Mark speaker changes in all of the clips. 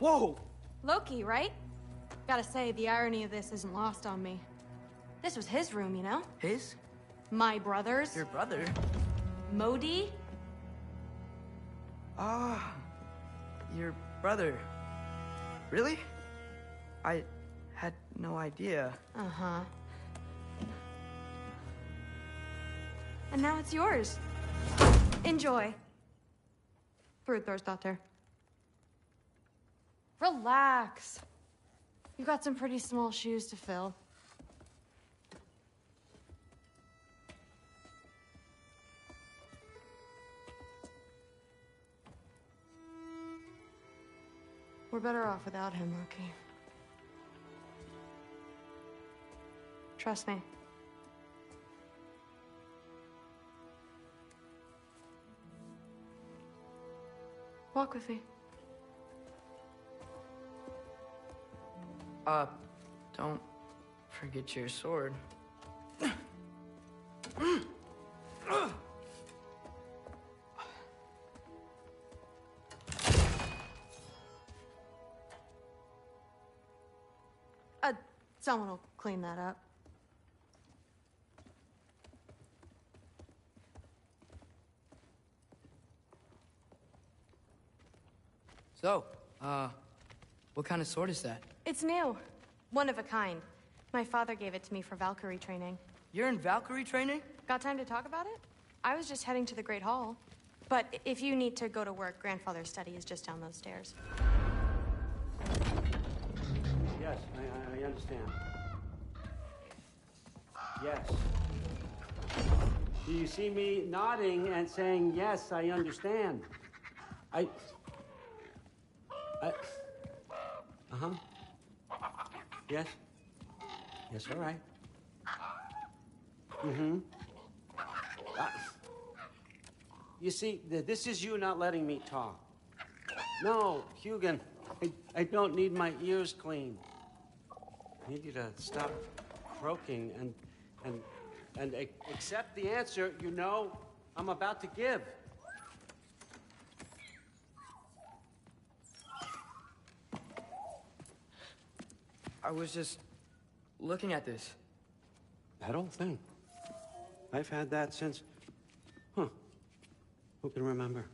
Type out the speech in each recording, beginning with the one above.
Speaker 1: Whoa!
Speaker 2: Loki, right? Gotta say, the irony of this isn't lost on me. This was his room, you know?
Speaker 1: His?
Speaker 2: My brother's.
Speaker 1: Your brother?
Speaker 2: Modi?
Speaker 1: Ah, your brother. Really? I had no idea.
Speaker 2: Uh-huh. And now it's yours. Enjoy. Brudthorstdotter. Relax. You've got some pretty small shoes to fill. We're better off without him, Loki. Trust me. Walk with me.
Speaker 1: Don't forget your sword.
Speaker 2: Someone will clean that up.
Speaker 1: So, what kind of sword is that?
Speaker 2: It's new. One of a kind. My father gave it to me for Valkyrie training.
Speaker 1: You're in Valkyrie training?
Speaker 2: Got time to talk about it? I was just heading to the Great Hall. But if you need to go to work, Grandfather's study is just down those stairs.
Speaker 3: Yes, I understand. Yes. Do you see me nodding and saying, yes, I understand? Uh-huh. Yes? Yes, all right. Mm-hmm. You see, this is you not letting me talk. No, Hugin, I don't need my ears cleaned. I need you to stop croaking and accept the answer you know I'm about to give.
Speaker 1: I was just looking at this.
Speaker 3: That old thing. I've had that since... Who can remember?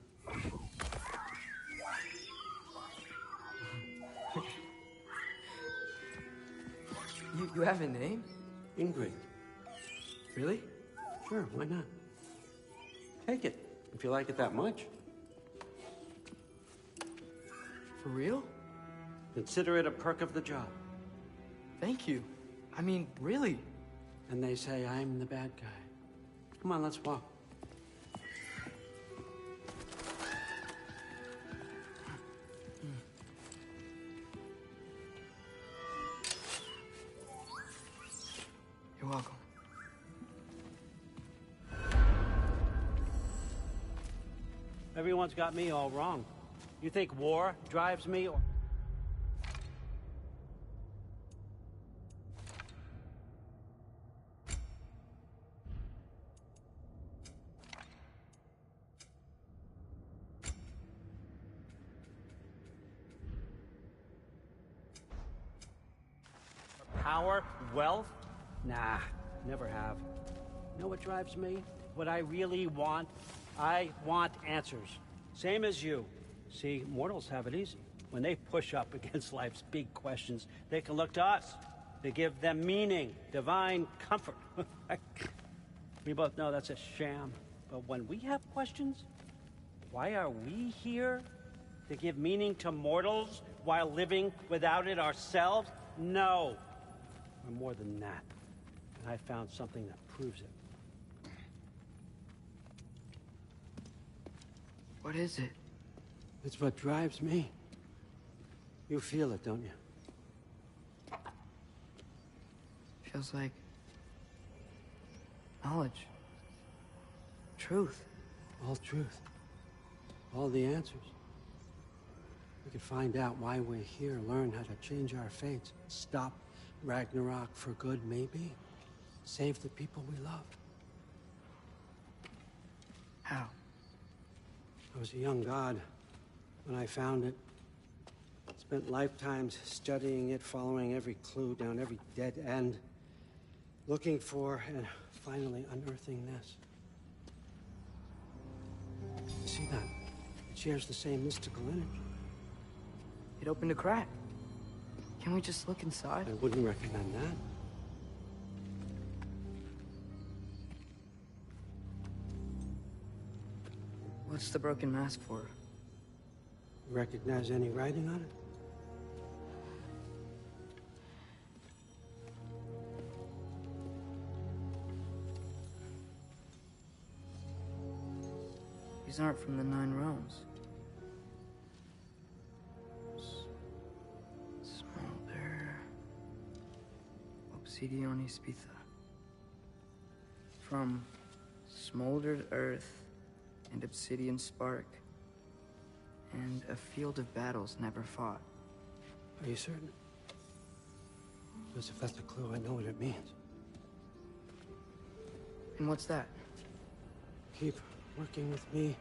Speaker 1: You have a name?
Speaker 3: Ingrid.
Speaker 1: Really?
Speaker 3: Sure, why not? Take it, if you like it that much.
Speaker 1: For real?
Speaker 3: Consider it a perk of the job.
Speaker 1: Thank you. I mean, really.
Speaker 3: And they say I'm the bad guy. Come on, let's walk.
Speaker 1: You're welcome.
Speaker 3: Everyone's got me all wrong. You think war drives me or... Power, wealth? Nah, never have. You know what drives me? What I really want? I want answers. Same as you. See, mortals have it easy. When they push up against life's big questions, they can look to us. They give them meaning, divine comfort. We both know that's a sham. But when we have questions, why are we here? To give meaning to mortals while living without it ourselves? No. We're more than that. And I found something that proves it.
Speaker 1: What is it?
Speaker 3: It's what drives me. You feel it, don't you?
Speaker 1: Feels like knowledge. Truth.
Speaker 3: All truth. All the answers. We could find out why we're here, learn how to change our fates, stop Ragnarok for good, maybe. Save the people we love.
Speaker 1: How?
Speaker 3: I was a young god when I found it. It's Spent lifetimes studying it, following every clue down every dead end, looking for and finally unearthing this. You see that? It shares the same mystical energy.
Speaker 1: It opened a crack. Can we just look inside?
Speaker 3: I wouldn't recommend that.
Speaker 1: What's the broken mask for?
Speaker 3: Recognize any writing on it?
Speaker 1: These aren't from the Nine Realms. Smolder... Obsidione Spitha. From smoldered earth and obsidian spark, and a field of battles never fought.
Speaker 3: Are you certain? Because if that's a clue, I know what it means.
Speaker 1: And what's that?
Speaker 3: Keep working with me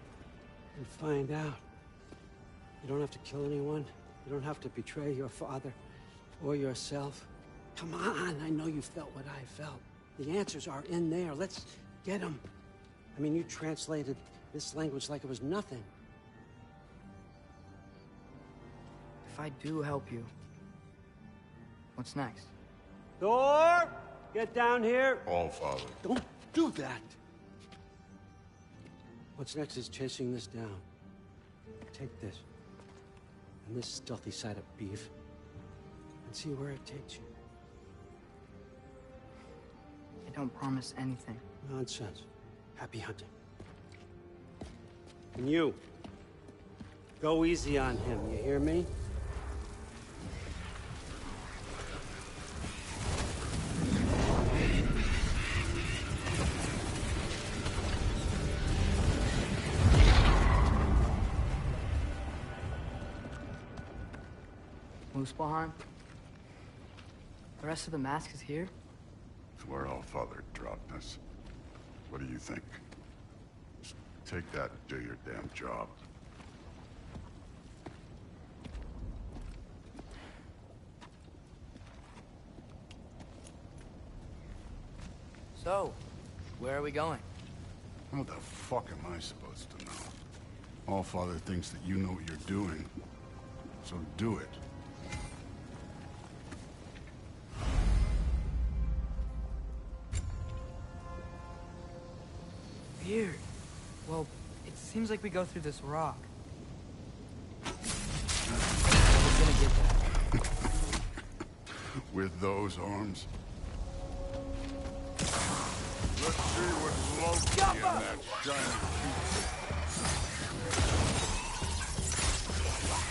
Speaker 3: and find out. You don't have to kill anyone. You don't have to betray your father or yourself. Come on, I know you felt what I felt. The answers are in there. Let's get them. I mean, you translated this language like it was nothing.
Speaker 1: If I do help you, what's next?
Speaker 3: Thor! Get down here!
Speaker 4: All Father.
Speaker 3: Don't do that! What's next is chasing this down. Take this, and this stealthy side of beef, and see where it takes you.
Speaker 1: I don't promise anything.
Speaker 3: Nonsense. Happy hunting. And you, go easy on him, you hear me?
Speaker 1: Muspelheim? The rest of the mask is here?
Speaker 4: It's where All Father dropped us. What do you think? Just take that and do your damn job.
Speaker 1: So, where are we going?
Speaker 4: How the fuck am I supposed to know? All Father thinks that you know what you're doing. So do it.
Speaker 1: Weird. Well, it seems like we go through this rock. We're gonna get that.
Speaker 4: With those arms. Let's see what's Loki in that shiny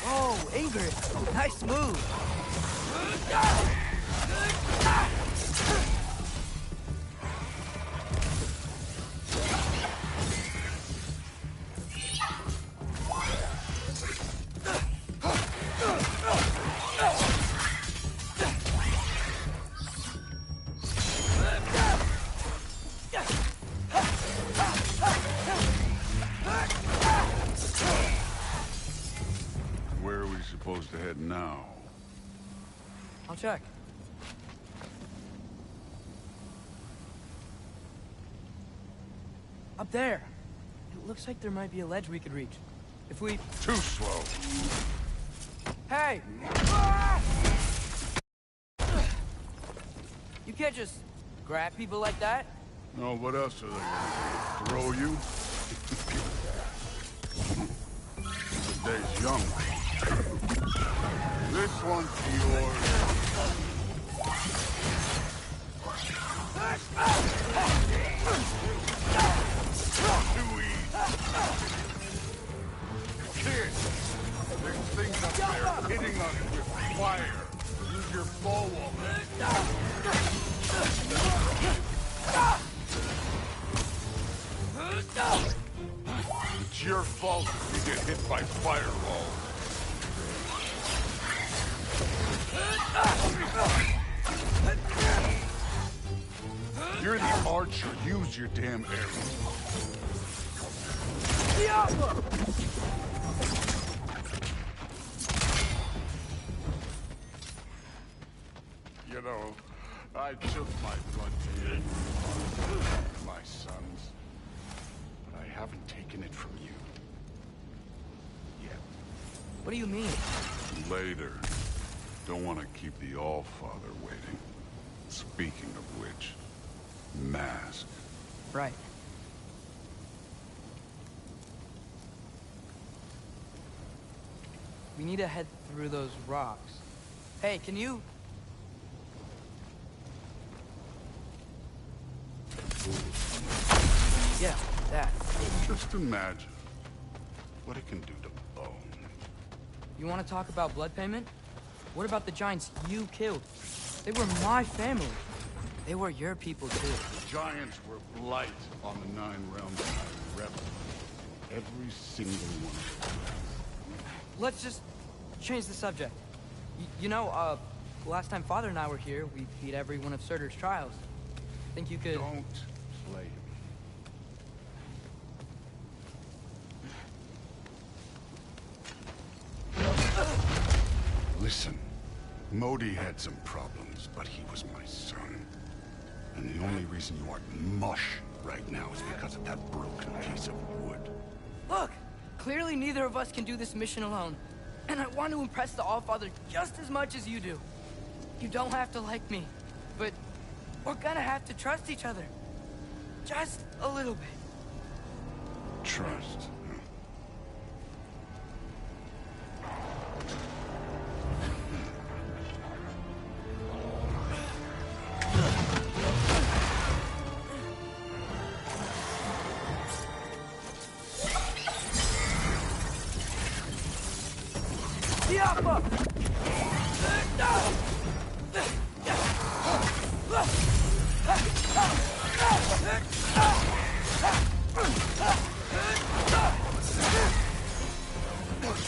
Speaker 1: Oh, Ingrid! Nice move!
Speaker 4: Where are we supposed to head now?
Speaker 1: I'll check. Up there. It looks like there might be a ledge we could reach. If we...
Speaker 4: Too slow.
Speaker 1: Hey! You can't just grab people like that.
Speaker 4: No, what else are they gonna do? Throw you? The day's young. This one's yours. Too easy. Kid, there's things up there hitting on it with fire. Use your bow on it. It's your fault if you get hit by fireball. You're the archer. Use your damn arrow. I took my blood payment from my sons, but I haven't taken it from you. Yet.
Speaker 1: What do you mean?
Speaker 4: Later. Don't want to keep the Allfather waiting. Speaking of which, mask.
Speaker 1: Right. We need to head through those rocks. Hey, can you... Yeah, that.
Speaker 4: Just imagine what it can do to bone.
Speaker 1: You want to talk about blood payment? What about the giants you killed? They were my family. They were your people, too.
Speaker 4: The giants were blight on the Nine Realms and I rebelled. Every single one of them.
Speaker 1: Let's just change the subject. You know, last time Father and I were here, we beat every one of Surtur's trials. Think you could...
Speaker 4: Don't play me. Listen, Modi had some problems, but he was my son. And the only reason you aren't mush right now is because of that broken piece of wood.
Speaker 1: Look! Clearly neither of us can do this mission alone. And I want to impress the Allfather just as much as you do. You don't have to like me, but we're gonna have to trust each other. Just a little bit.
Speaker 4: Trust.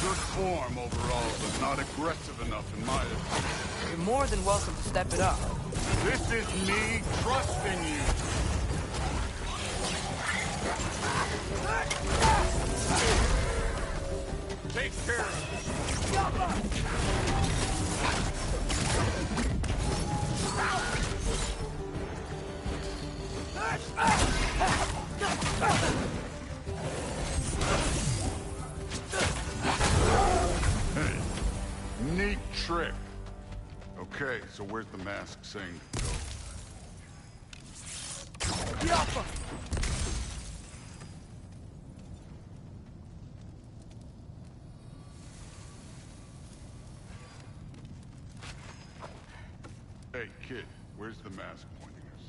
Speaker 4: Good form overall, but not aggressive enough in my opinion.
Speaker 1: You're more than welcome to step it up.
Speaker 4: This is me trusting you. Take care of it. Hey, neat trick. Okay, so where's the mask saying to go? Hey, kid, where's the mask pointing us?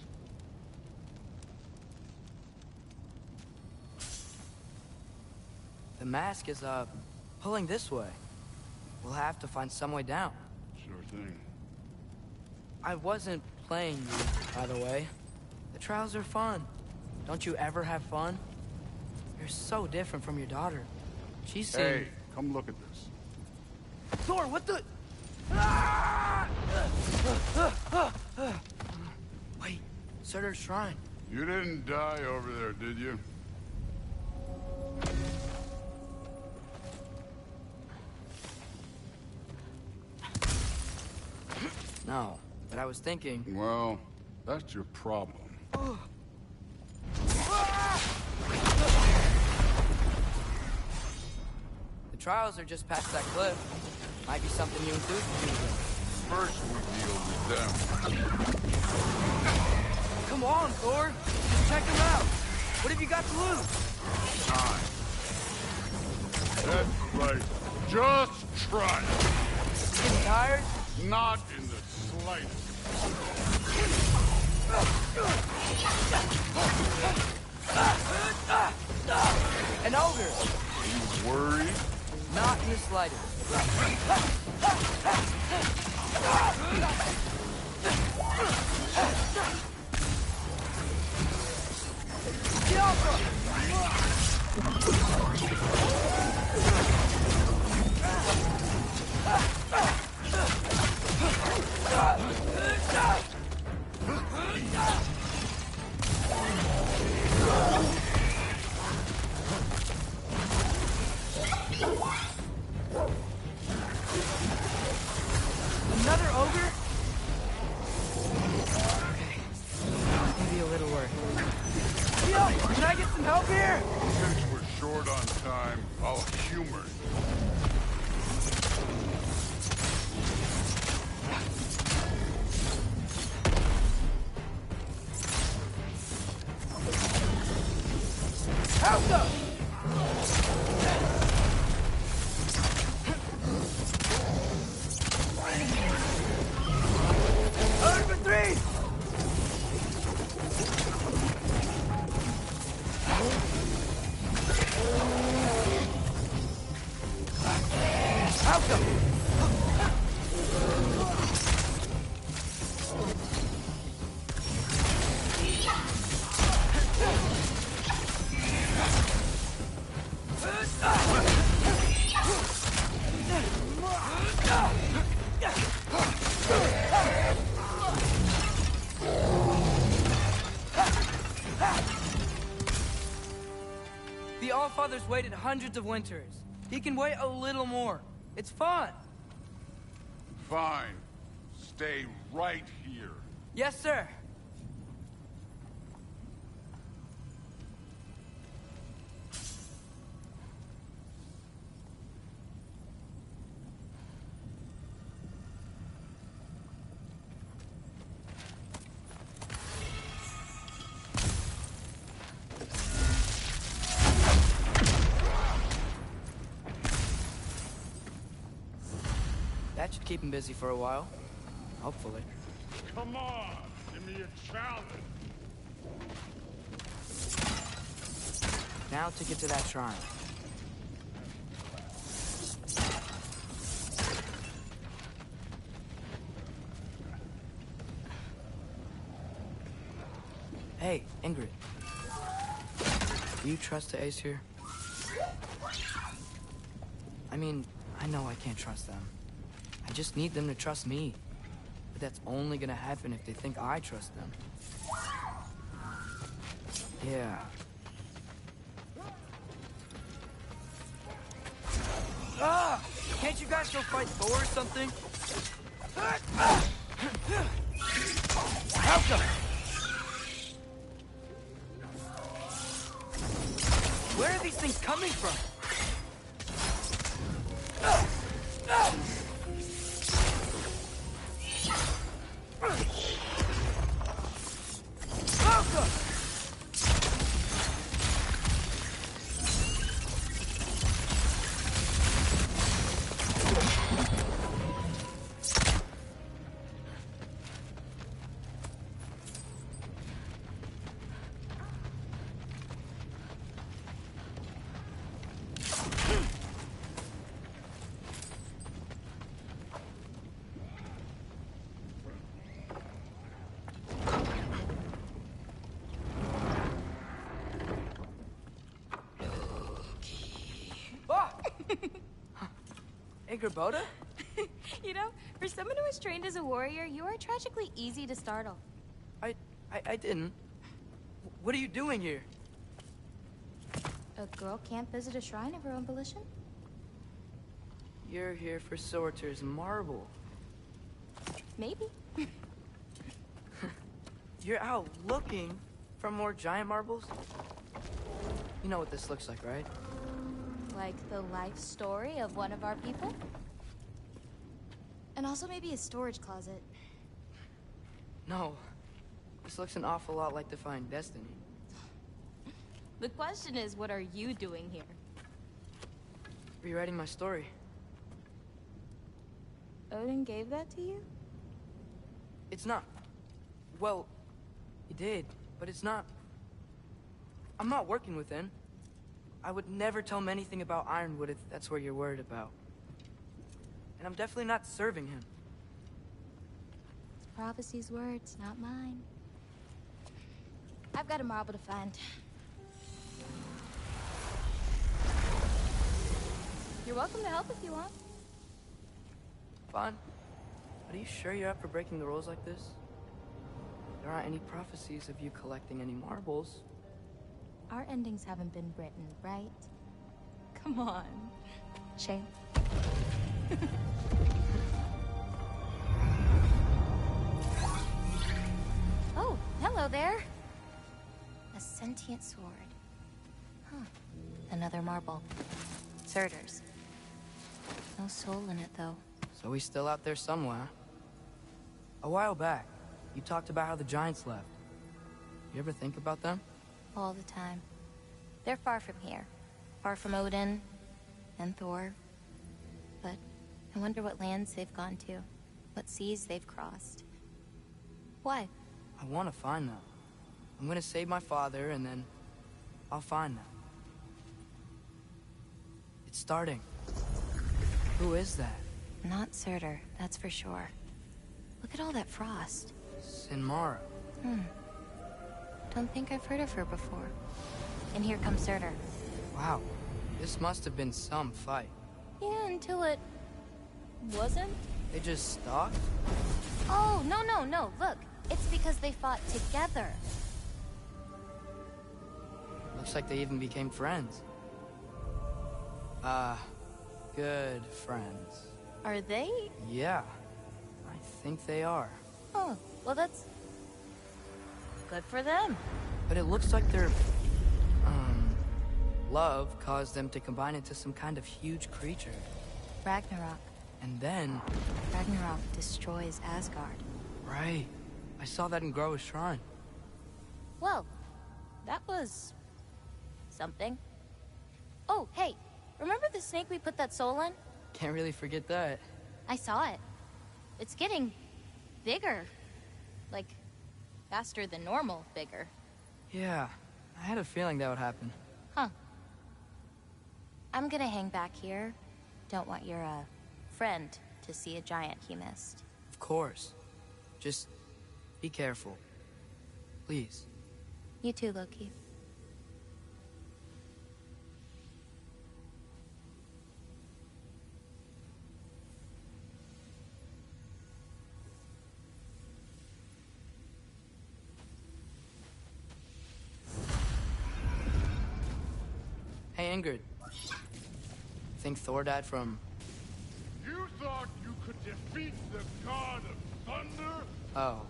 Speaker 1: The mask is, pulling this way. We'll have to find some way down.
Speaker 4: Sure thing.
Speaker 1: I wasn't playing you, by the way. The trials are fun. Don't you ever have fun? You're so different from your daughter. She seemed...
Speaker 4: Hey, come look at this.
Speaker 1: Thor, what the... Wait, Surtur's shrine.
Speaker 4: You didn't die over there, did you?
Speaker 1: No, but I was thinking...
Speaker 4: Well, that's your problem.
Speaker 1: The trials are just past that cliff. Might be something you and Duke can do.
Speaker 4: First we deal with them.
Speaker 1: Come on, Thor. Just check them out. What have you got to lose?
Speaker 4: Time. That's right. Just try it.
Speaker 1: Getting tired?
Speaker 4: Not in the slightest.
Speaker 1: An ogre.
Speaker 4: Are you worried?
Speaker 1: Not in the slightest. Another ogre? some help here?
Speaker 4: Since we're short on time, I'll humor you.
Speaker 1: Help them! Alert for three! Help them! The Allfather's waited hundreds of winters. He can wait a little more. It's fun.
Speaker 4: Fine. Stay right here.
Speaker 1: Yes, sir. That should keep him busy for a while. Hopefully.
Speaker 4: Come on, give me a challenge.
Speaker 1: Now to get to that shrine. Hey, Ingrid. Do you trust the Ace here? I mean, I know I can't trust them. I just need them to trust me. But that's only gonna happen if they think I trust them. Yeah. Ah! Can't you guys go fight Thor or something? Help them! Where are these things coming from? Angrboda?
Speaker 5: You know, for someone who was trained as a warrior, you are tragically easy to startle.
Speaker 1: I didn't. What are you doing here?
Speaker 5: A girl can't visit a shrine of her own volition?
Speaker 1: You're here for Sorter's marble.
Speaker 5: Maybe.
Speaker 1: You're out looking for more giant marbles? You know what this looks like, right?
Speaker 5: Like the life story of one of our people? And also maybe a storage closet.
Speaker 1: No. This looks an awful lot like Defying Destiny.
Speaker 5: The question is, what are you doing here?
Speaker 1: Rewriting my story.
Speaker 5: Odin gave that to you?
Speaker 1: It's not. Well, he did, but it's not. I'm not working with him. I would never tell him anything about Ironwood if that's what you're worried about. And I'm definitely not serving him.
Speaker 5: It's Prophecy's words, not mine. I've got a marble to find. You're welcome to help if you want.
Speaker 1: Fine. But are you sure you're up for breaking the rules like this? There aren't any prophecies of you collecting any marbles.
Speaker 5: Our endings haven't been written, right? Come on. Shame. Oh, hello there. A sentient sword. Another marble. Surtur's. No soul in it, though.
Speaker 1: So he's still out there somewhere. A while back, you talked about how the Giants left. You ever think about them?
Speaker 5: All the time. They're far from here. Far from Odin and Thor. But I wonder what lands they've gone to. What seas they've crossed. Why?
Speaker 1: I want to find them. I'm gonna save my father, and then I'll find them. It's starting. Who is that?
Speaker 5: Not Surtur, that's for sure. Look at all that frost.
Speaker 1: Sinmara.
Speaker 5: Don't think I've heard of her before. And here comes Surtur.
Speaker 1: Wow. This must have been some fight.
Speaker 5: Yeah, until it... wasn't?
Speaker 1: They just stalked?
Speaker 5: Oh, no. Look, it's because they fought together.
Speaker 1: Looks like they even became friends. Good friends.
Speaker 5: Are they?
Speaker 1: Yeah, I think they are.
Speaker 5: Oh, well that's... good for them.
Speaker 1: But it looks like their, love caused them to combine into some kind of huge creature.
Speaker 5: Ragnarok.
Speaker 1: And then...
Speaker 5: Ragnarok destroys Asgard.
Speaker 1: Right. I saw that in Groa's shrine.
Speaker 5: Well, that was... something. Oh, hey, remember the snake we put that soul in?
Speaker 1: Can't really forget that.
Speaker 5: I saw it. It's getting... bigger. Like, faster than normal bigger.
Speaker 1: Yeah, I had a feeling that would happen.
Speaker 5: Huh. I'm gonna hang back here. Don't want your, friend to see a giant he missed.
Speaker 1: Of course. Just be careful. Please.
Speaker 5: You too, Loki.
Speaker 1: Hey, Ingrid. Think Thor died from...
Speaker 6: You thought you could defeat the god of thunder?
Speaker 1: Oh.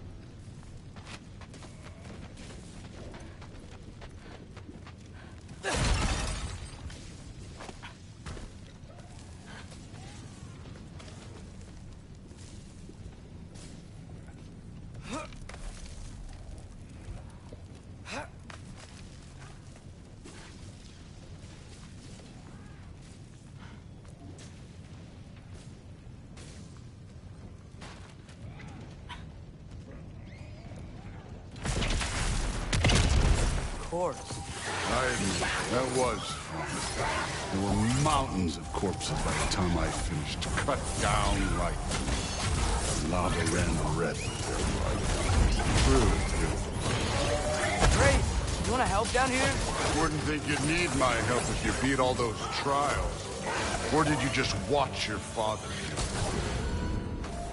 Speaker 1: Of course.
Speaker 4: I admit, that was fun. There were mountains of corpses by the time I finished, cut down like lava ran red with their blood. Really beautiful.
Speaker 1: Great. You want to help down here?
Speaker 4: Wouldn't think you'd need my help if you beat all those trials. Or did you just watch your father?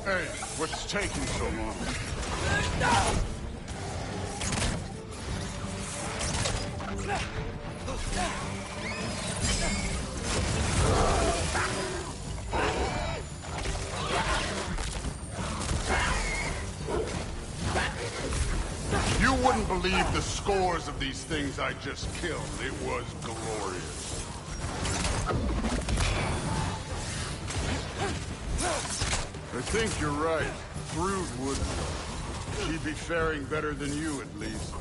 Speaker 4: Hey, what's taking so long? You wouldn't believe the scores of these things I just killed. It was glorious. I think you're right. Brood would. She'd be faring better than you, at least.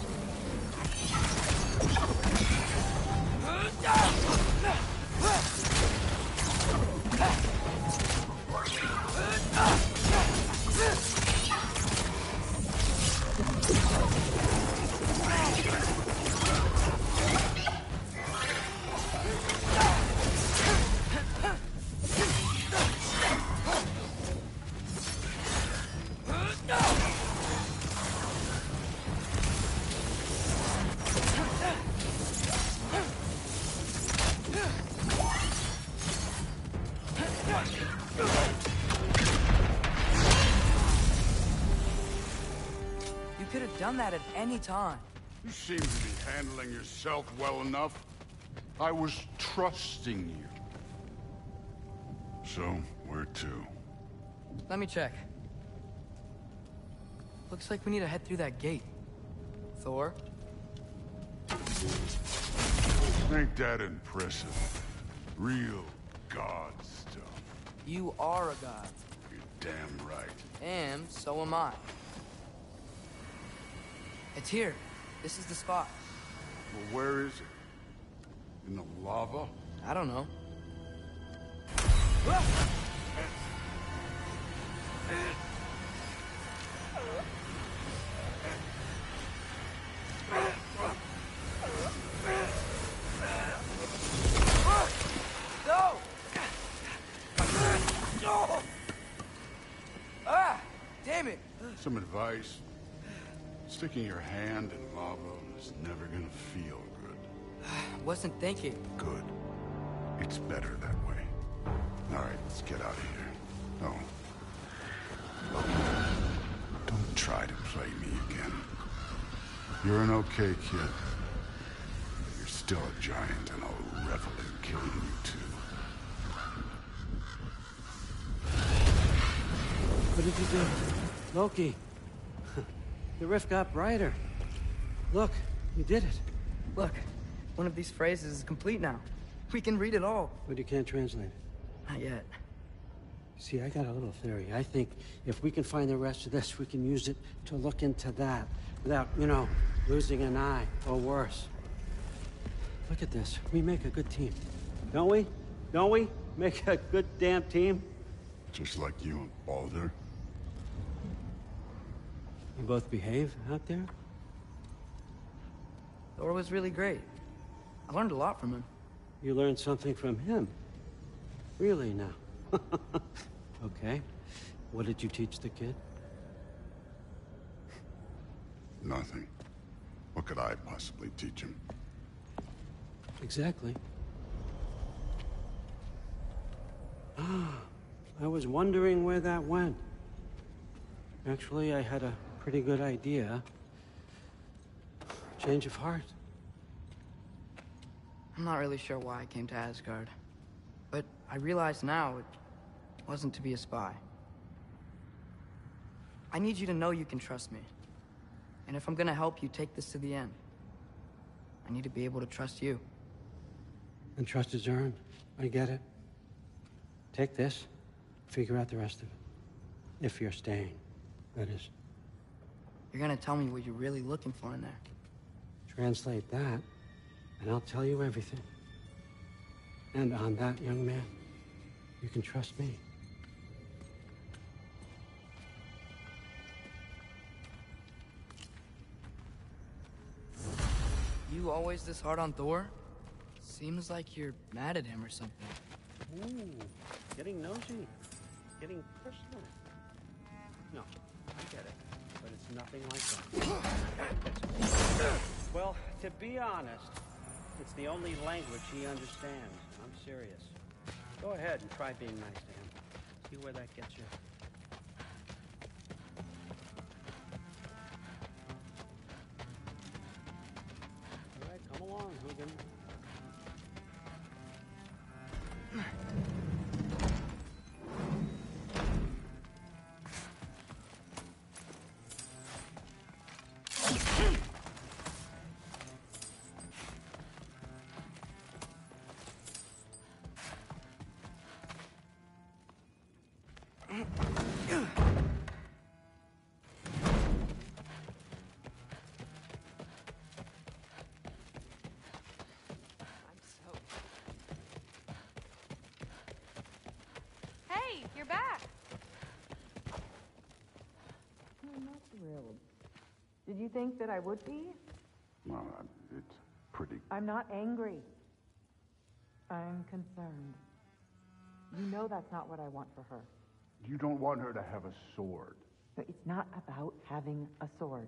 Speaker 1: You could have done that at any time.
Speaker 4: You seem to be handling yourself well enough. I was trusting you. So, where to?
Speaker 1: Let me check. Looks like we need to head through that gate. Thor?
Speaker 4: Ain't that impressive? Real god stuff.
Speaker 1: You are a god.
Speaker 4: You're damn right.
Speaker 1: And so am I. It's here. This is the spot.
Speaker 4: Well, where is it? In the lava?
Speaker 1: I don't know. No! No! Ah! Damn it!
Speaker 4: Some advice. Sticking your hand in lava is never gonna feel good.
Speaker 1: Wasn't thinking.
Speaker 4: Good. It's better that way. All right, let's get out of here. Oh. Don't try to play me again. You're an okay kid. But you're still a giant, and I'll revel in killing you too.
Speaker 3: What did you do? Loki. The rift got brighter. Look, you did it.
Speaker 1: Look, one of these phrases is complete now. We can read it all.
Speaker 3: But you can't translate it.
Speaker 1: Not yet.
Speaker 3: See, I got a little theory. I think if we can find the rest of this, we can use it to look into that without, you know, losing an eye or worse. Look at this. We make a good team. Don't we? Don't we? Make a good damn team?
Speaker 4: Just like you and Baldur.
Speaker 3: You both behave out there?
Speaker 1: Thor was really great. I learned a lot from him.
Speaker 3: You learned something from him? Really now? Okay. What did you teach the kid?
Speaker 4: Nothing. What could I possibly teach him?
Speaker 3: Exactly. I was wondering where that went. Actually, I had a pretty good idea. Change of heart.
Speaker 1: I'm not really sure why I came to Asgard. But I realize now it wasn't to be a spy. I need you to know you can trust me. And if I'm gonna help you take this to the end, I need to be able to trust you.
Speaker 3: And trust is earned. I get it. Take this, figure out the rest of it. If you're staying, that is.
Speaker 1: You're gonna tell me what you're really looking for in there.
Speaker 3: Translate that, and I'll tell you everything. And on that, young man, you can trust me.
Speaker 1: You always this hard on Thor? Seems like you're mad at him or something.
Speaker 3: Ooh, getting nosy. Getting personal. No, I get it. But it's nothing like that. Well, to be honest, it's the only language he understands. I'm serious. Go ahead and try being nice to him. See where that gets you. All right, come along, Hugin.
Speaker 2: Hey, you're back.
Speaker 7: I'm not thrilled. Did you think that I would be?
Speaker 4: Well, it's pretty...
Speaker 7: I'm not angry. I'm concerned. You know that's not what I want for her.
Speaker 4: You don't want her to have a sword.
Speaker 7: But it's not about having a sword.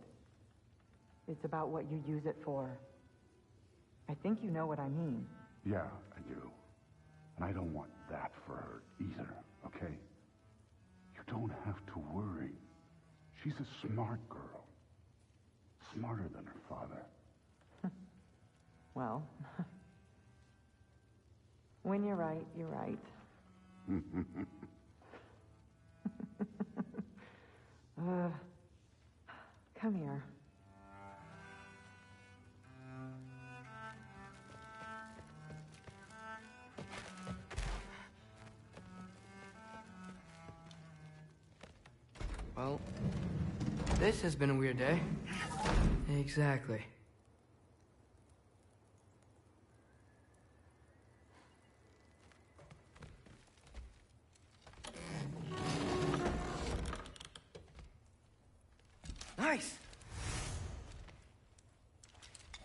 Speaker 7: It's about what you use it for. I think you know what I mean.
Speaker 4: Yeah, I do. And I don't want that for her either, okay? You don't have to worry. She's a smart girl. Smarter than her father.
Speaker 7: Well, when you're right, you're right. Come here.
Speaker 1: Well, this has been a weird day. Exactly. Nice!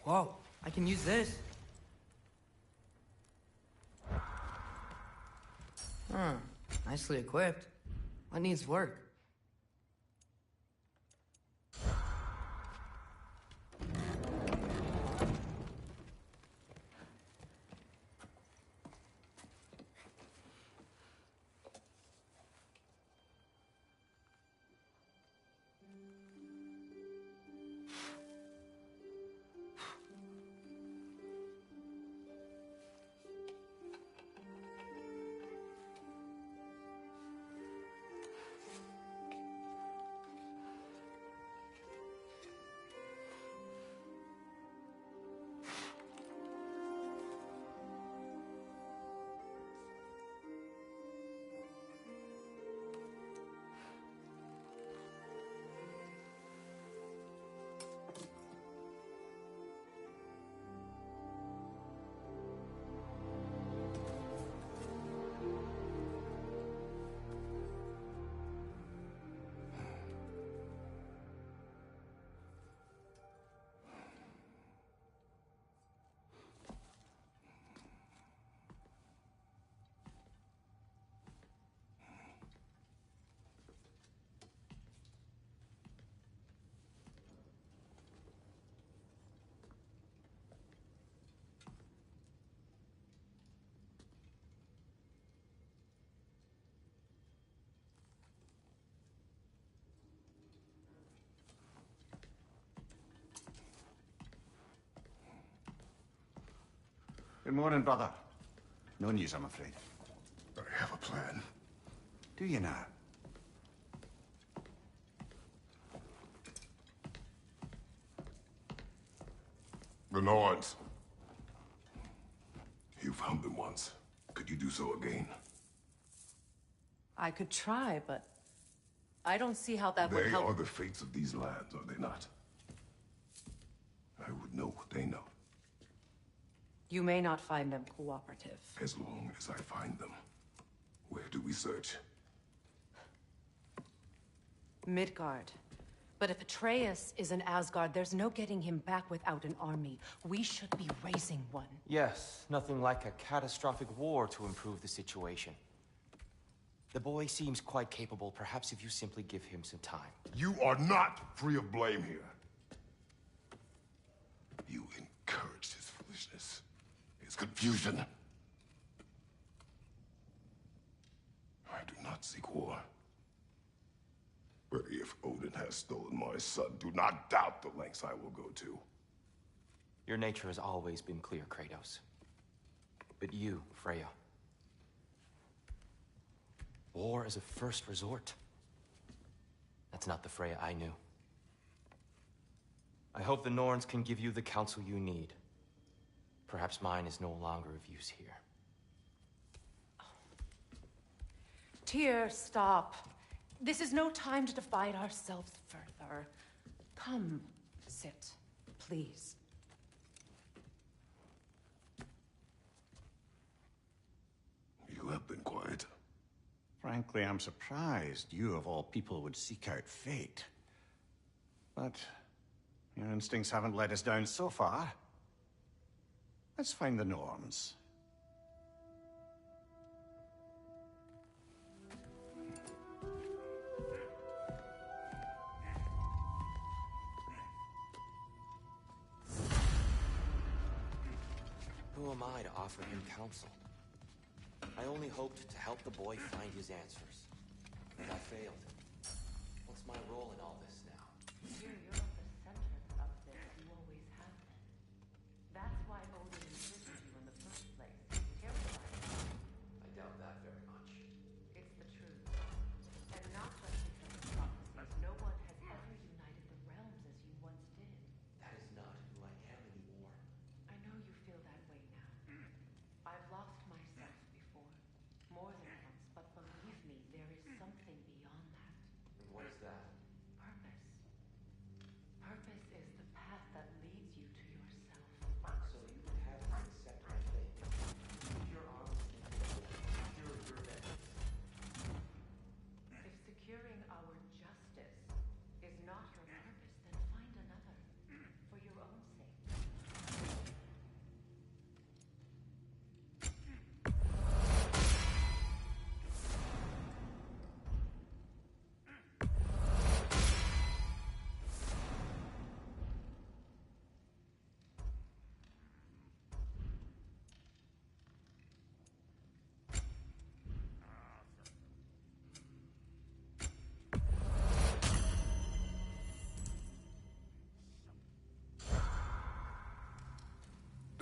Speaker 1: Whoa, I can use this. Huh, nicely equipped. What needs work?
Speaker 8: Good morning, brother. No news, I'm afraid.
Speaker 4: I have a plan.
Speaker 8: Do you now?
Speaker 6: The Norns. You found them once. Could you do so again?
Speaker 9: I could try, but I don't see how that would
Speaker 6: They
Speaker 9: help.
Speaker 6: are the fates of these lands, are they not? I would know what they know,
Speaker 9: You may not find them cooperative.
Speaker 6: as long as I find them. Where do we search?
Speaker 9: Midgard. But if Atreus is in Asgard, there's no getting him back without an army. We should be raising one.
Speaker 10: Yes, nothing like a catastrophic war to improve the situation. The boy seems quite capable. Perhaps if you simply give him some time.
Speaker 6: You are not free of blame here. You encouraged his foolishness, his confusion. I do not seek war. But if Odin has stolen my son, do not doubt the lengths I will go to.
Speaker 10: Your nature has always been clear, Kratos. But you, Freya. War is a first resort. That's not the Freya I knew. I hope the Norns can give you the counsel you need. Perhaps mine is no longer of use here.
Speaker 9: Tyr, stop. This is no time to divide ourselves further. Come, sit, please.
Speaker 6: You have been quiet.
Speaker 8: Frankly, I'm surprised you, of all people, would seek out fate. But your instincts haven't let us down so far. Let's find the Norns.
Speaker 10: Who am I to offer him counsel? I only hoped to help the boy find his answers. And I failed. What's my role in all this now?
Speaker 9: You're at the center of this. You always have been. That's why Odin imprisoned you in the first place. Terrified you.
Speaker 10: I doubt that very much.
Speaker 9: It's the truth. And not just because of prophecies. No one has ever united the realms as you once did.
Speaker 10: That is not who I am anymore.
Speaker 9: I know you feel that way now. I've lost myself before. More than once, but believe me, there is something beyond that.
Speaker 10: And what is that?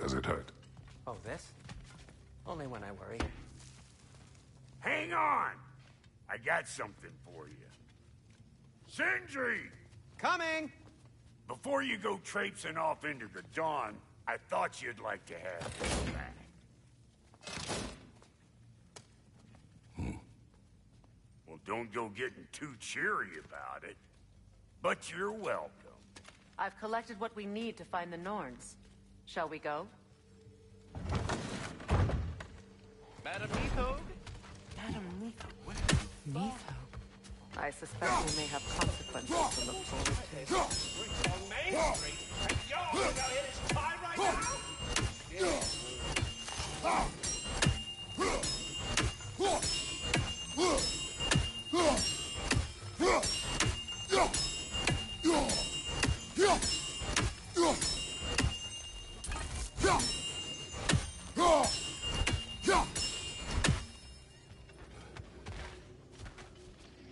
Speaker 11: Does it hurt?
Speaker 12: Oh, this? Only when I worry.
Speaker 6: Hang on! I got something for you. Sindri!
Speaker 12: Coming!
Speaker 6: Before you go traipsing off into the dawn, I thought you'd like to have this back. Well, don't go getting too cheery about it. But you're welcome.
Speaker 9: I've collected what we need to find the Norns. Shall we go?
Speaker 10: Madam Neathog?
Speaker 12: Madam Neathog, where?
Speaker 9: Neathog? I suspect we may have consequences to look forward to.
Speaker 13: On Main Street? Yo, you know it's time right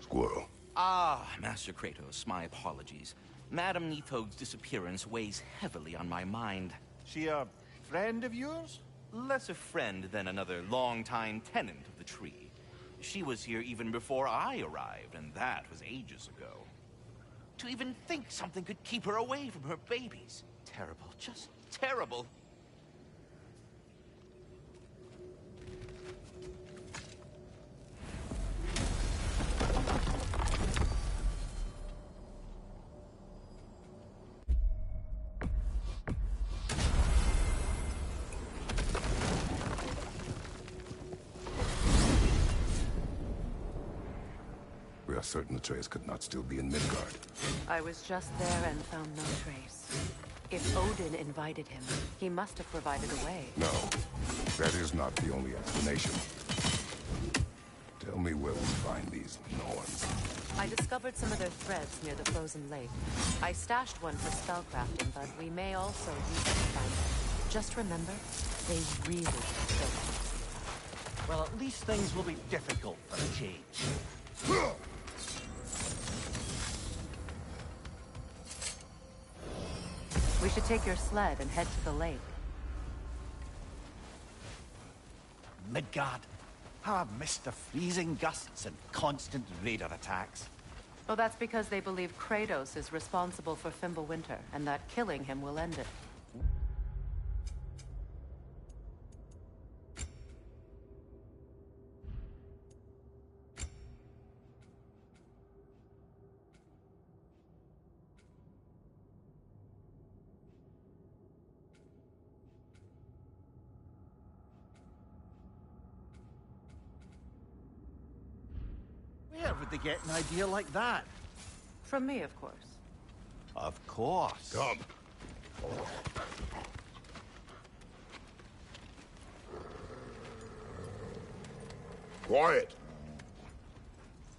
Speaker 11: Squirrel.
Speaker 10: Ah, Master Kratos, my apologies. Madam Neathog's disappearance weighs heavily on my mind.
Speaker 8: She a friend of yours?
Speaker 10: Less a friend than another longtime tenant of the tree. She was here even before I arrived, and that was ages ago. To even think something could keep her away from her babies. Terrible, just terrible.
Speaker 11: We are certain Atreus could not still be in Midgard.
Speaker 9: I was just there and found no trace. If Odin invited him, he must have provided a way.
Speaker 11: No, that is not the only explanation. Tell me where we find these Norns.
Speaker 9: I discovered some of their threads near the frozen lake. I stashed one for spellcrafting, but we may also use it to find them. Just remember, they really don't.
Speaker 8: Well, at least things will be difficult for a change.
Speaker 9: We should take your sled and head to the lake.
Speaker 8: Midgard. How I've missed the freezing gusts and constant raider attacks.
Speaker 9: Well, that's because they believe Kratos is responsible for Fimbulwinter, and that killing him will end it.
Speaker 8: Where would they get an idea like that?
Speaker 9: From me, of course.
Speaker 8: Of course.
Speaker 11: Come. Quiet.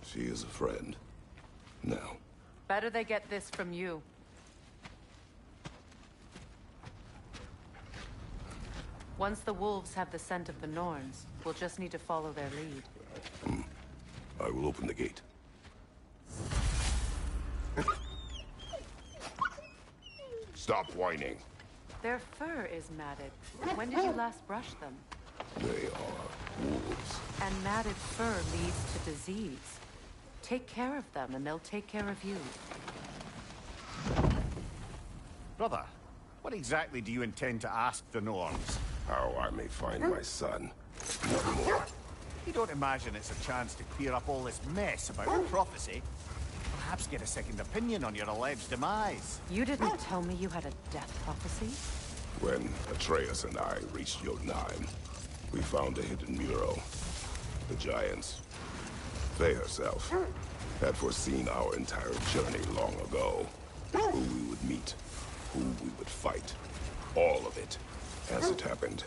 Speaker 11: She is a friend. Now.
Speaker 9: Better they get this from you. Once the wolves have the scent of the Norns, we'll just need to follow their lead.
Speaker 11: I will open the gate. Stop whining.
Speaker 9: Their fur is matted. When did you last brush them?
Speaker 11: They are wolves.
Speaker 9: And matted fur leads to disease. Take care of them, and they'll take care of you.
Speaker 8: Brother, what exactly do you intend to ask the Norns?
Speaker 11: How I may find my son. No more.
Speaker 8: You don't imagine it's a chance to clear up all this mess about prophecy? Perhaps get a second opinion on your alleged demise.
Speaker 9: You didn't tell me you had a death prophecy?
Speaker 11: When Atreus and I reached Jotunheim, we found a hidden mural. The Giants, they herself, had foreseen our entire journey long ago. Who we would meet, who we would fight. All of it, as it happened.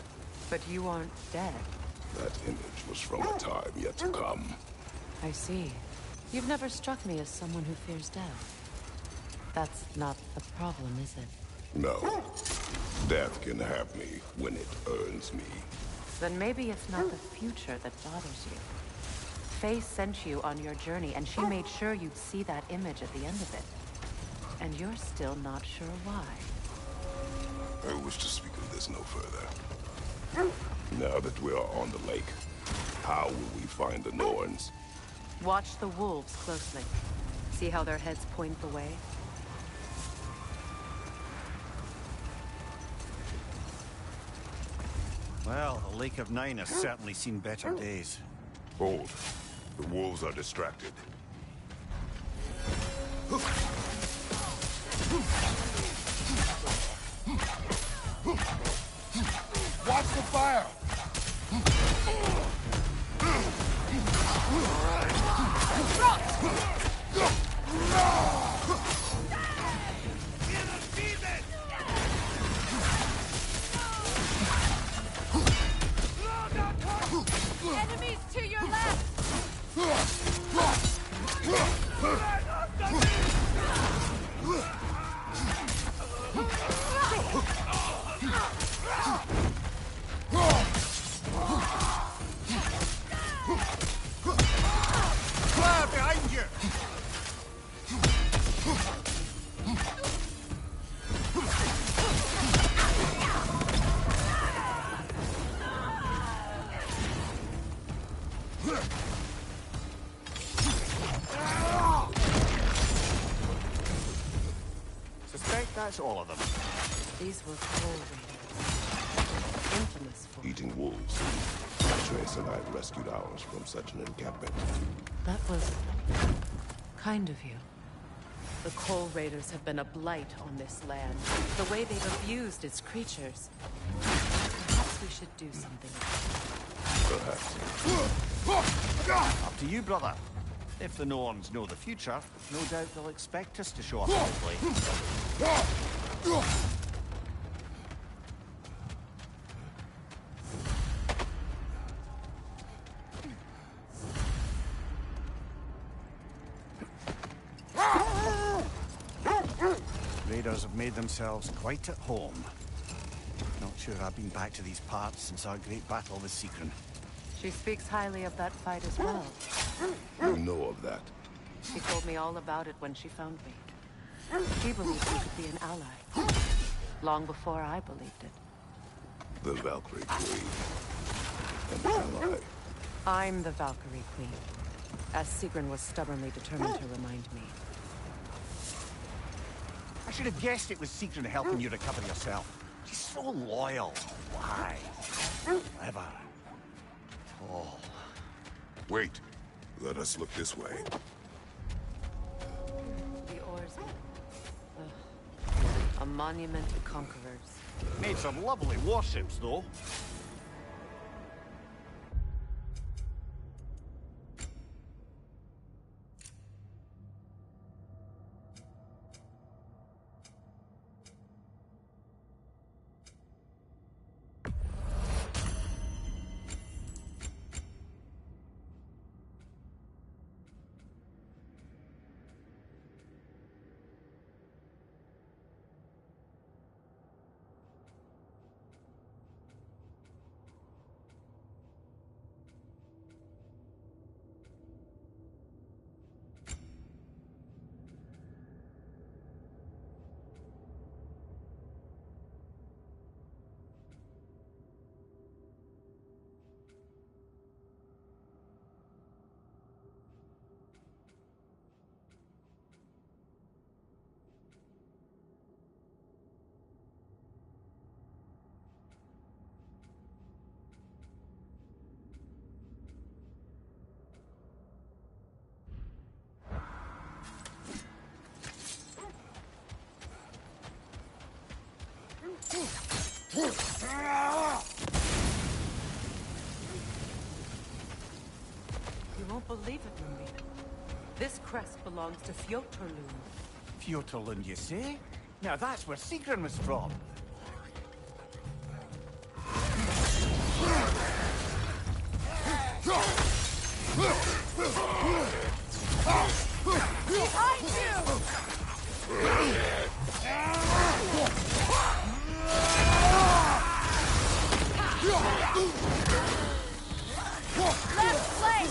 Speaker 9: But you aren't dead.
Speaker 11: That image was from a time yet to come.
Speaker 9: I see. You've never struck me as someone who fears death. That's not the problem, is it?
Speaker 11: No. Death can have me when it earns me.
Speaker 9: Then maybe it's not the future that bothers you. Faye sent you on your journey, and she made sure you'd see that image at the end of it. And you're still not sure why.
Speaker 11: I wish to speak of this us no further. Now that we are on the lake, how will we find the Norns?
Speaker 9: Watch the wolves closely. See how their heads point the way?
Speaker 8: Well, the Lake of Nine has certainly seen better days.
Speaker 11: Hold. The wolves are distracted.
Speaker 4: Watch the fire!
Speaker 14: Enemies to your left!
Speaker 8: Fire behind you! Suspect that's all of them.
Speaker 9: These were cold raiders. Infamous for...
Speaker 11: Eating wolves. Trace and I rescued ours from such an encampment.
Speaker 9: That was... kind of you. The Coal Raiders have been a blight on this land. The way they've abused its creatures. Perhaps we should do something.
Speaker 11: Perhaps.
Speaker 8: Up to you, brother. If the Norns know the future, no doubt they'll expect us to show up quickly. Raiders have made themselves quite at home. Not sure I've been back to these parts since our great battle with Seekron.
Speaker 9: She speaks highly of that fight as well.
Speaker 11: You know of that.
Speaker 9: She told me all about it when she found me. She believed we could be an ally. Long before I believed it.
Speaker 11: The Valkyrie Queen. An ally.
Speaker 9: I'm the Valkyrie Queen. As Sigrun was stubbornly determined to remind me.
Speaker 8: I should have guessed it was Seekron helping you recover yourself. She's so loyal. Why? Clever. Tall.
Speaker 11: Wait. Let us look this way.
Speaker 9: The oarsmen. A monument to conquerors.
Speaker 8: Made some lovely warships, though.
Speaker 9: You won't believe it, Lumbi. This crest belongs to Fjotorlund.
Speaker 8: Fjotorlund, you say? Now that's where Seekron was from.
Speaker 14: Behind you! Left flank!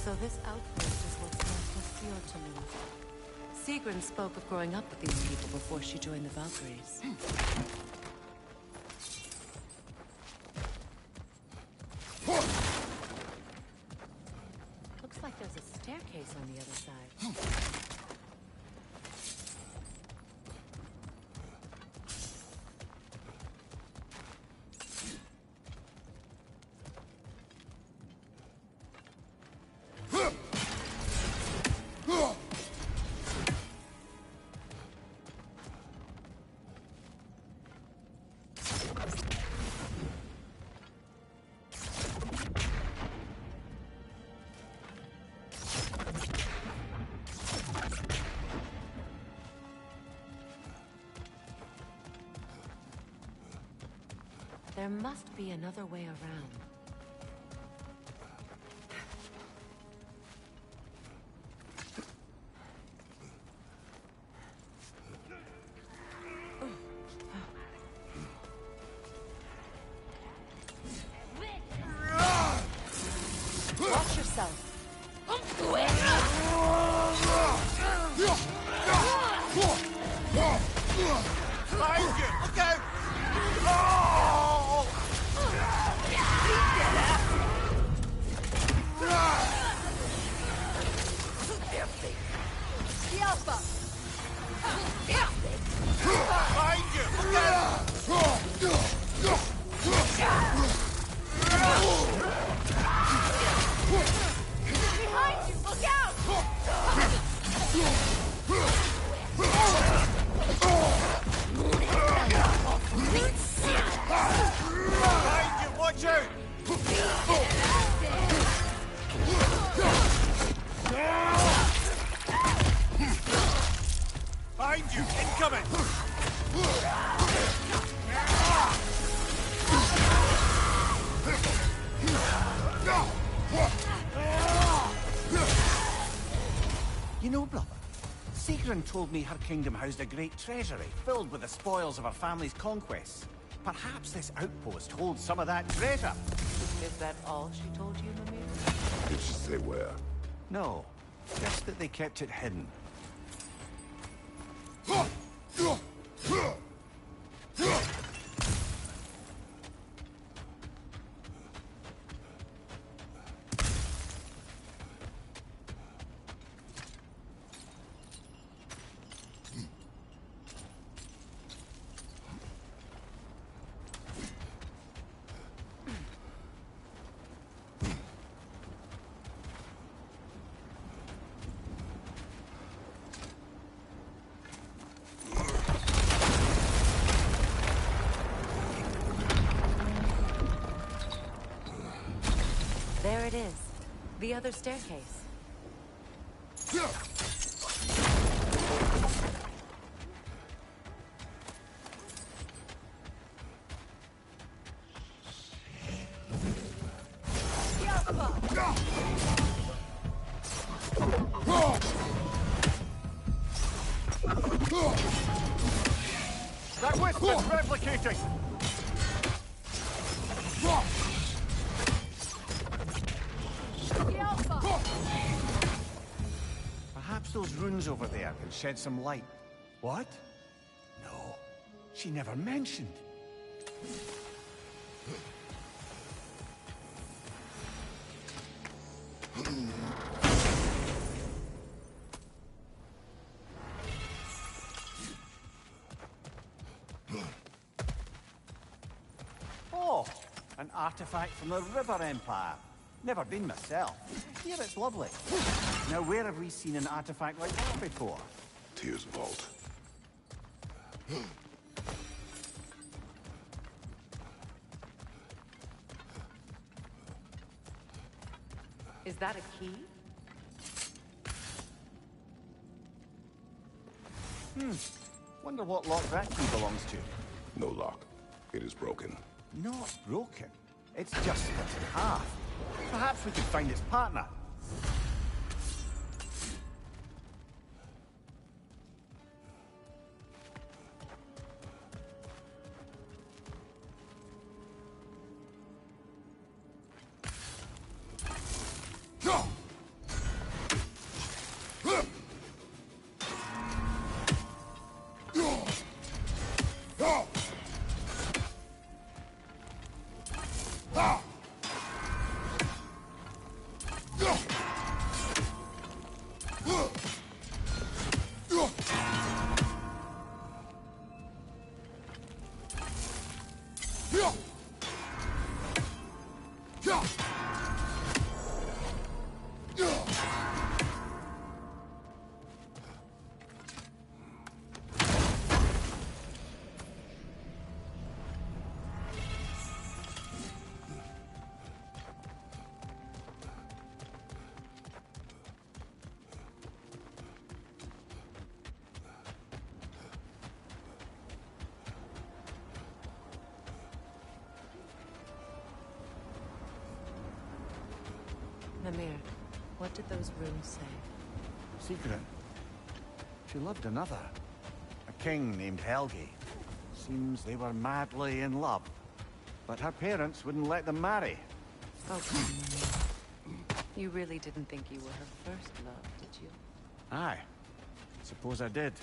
Speaker 9: So this outpost is what's you're to leave. Sigrun spoke of growing up with these people before she joined the Valkyries. Looks like there's a staircase on the other side. There must be another way around. Watch yourself.
Speaker 13: Behind you! Look out! Oh! Behind you! Look out!
Speaker 14: Behind you! Look out!
Speaker 13: Behind you! Watch out! Behind you! Incoming!
Speaker 8: You know, brother, Sigrun told me her kingdom housed a great treasury filled with the spoils of her family's conquests. Perhaps this outpost holds some of that treasure.
Speaker 9: Is that all she told you, Mimir?
Speaker 11: Did she say where?
Speaker 8: No, just that they kept it hidden.
Speaker 9: There it is. The other staircase.
Speaker 8: That whisper's replicating! Perhaps those runes over there can shed some light. What? No, she never mentioned. Oh, an artifact from the River Empire. Never been myself. Here it's lovely. Now where have we seen an artifact like that before?
Speaker 11: Tyr's vault.
Speaker 9: Is that a key?
Speaker 8: Wonder what lock that key belongs to.
Speaker 11: No lock. It is broken.
Speaker 8: Not broken. It's just split in half. Perhaps we could find its partner.
Speaker 9: Mimir, what did those runes say?
Speaker 8: Sigrun. She loved another. A king named Helgi. Seems they were madly in love. But her parents wouldn't let them marry.
Speaker 9: Oh, come on. You really didn't think you were her first love, did you?
Speaker 8: Aye. Suppose I did.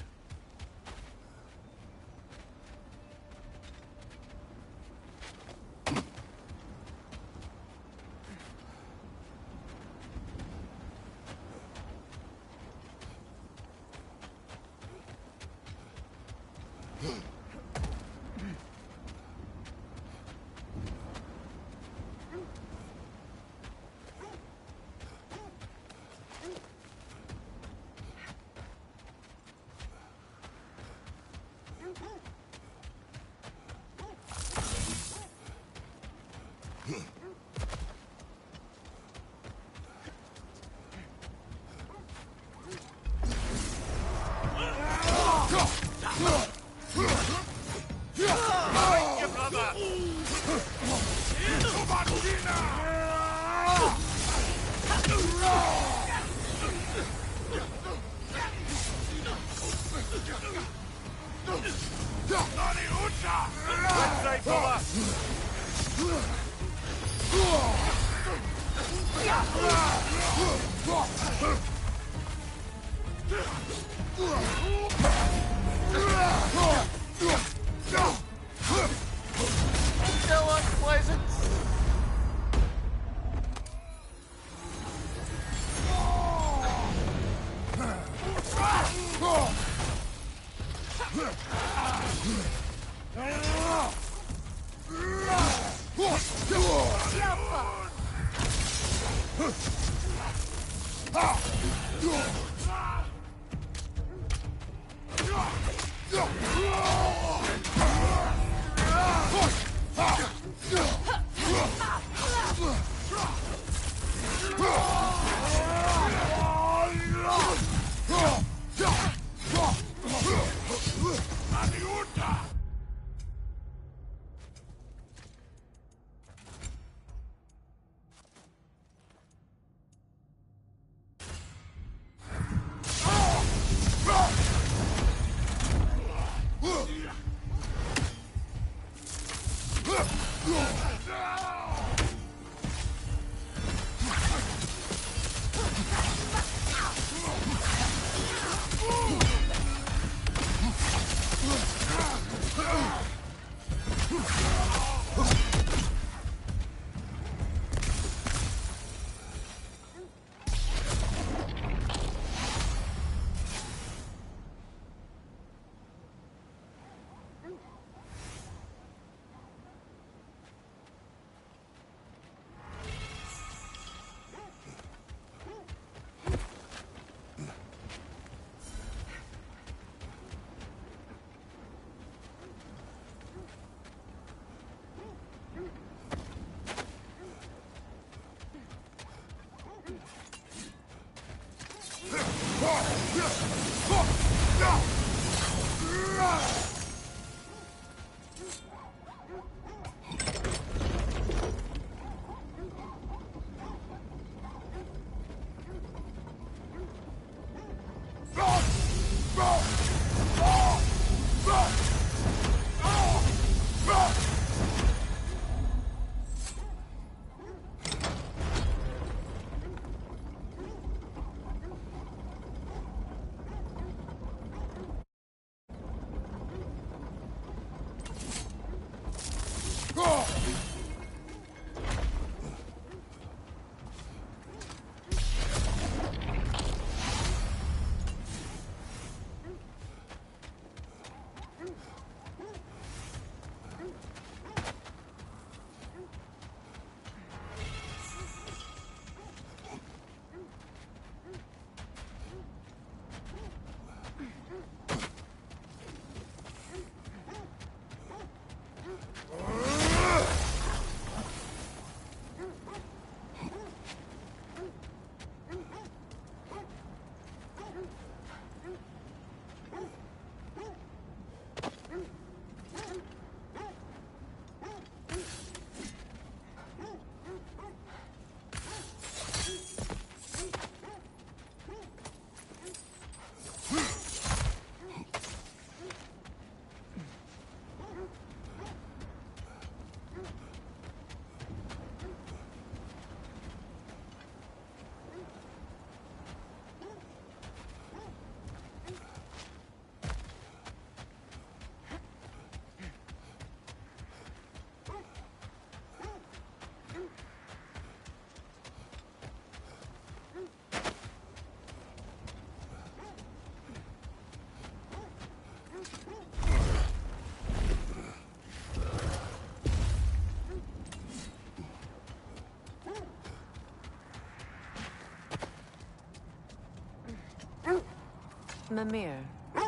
Speaker 9: Mimir,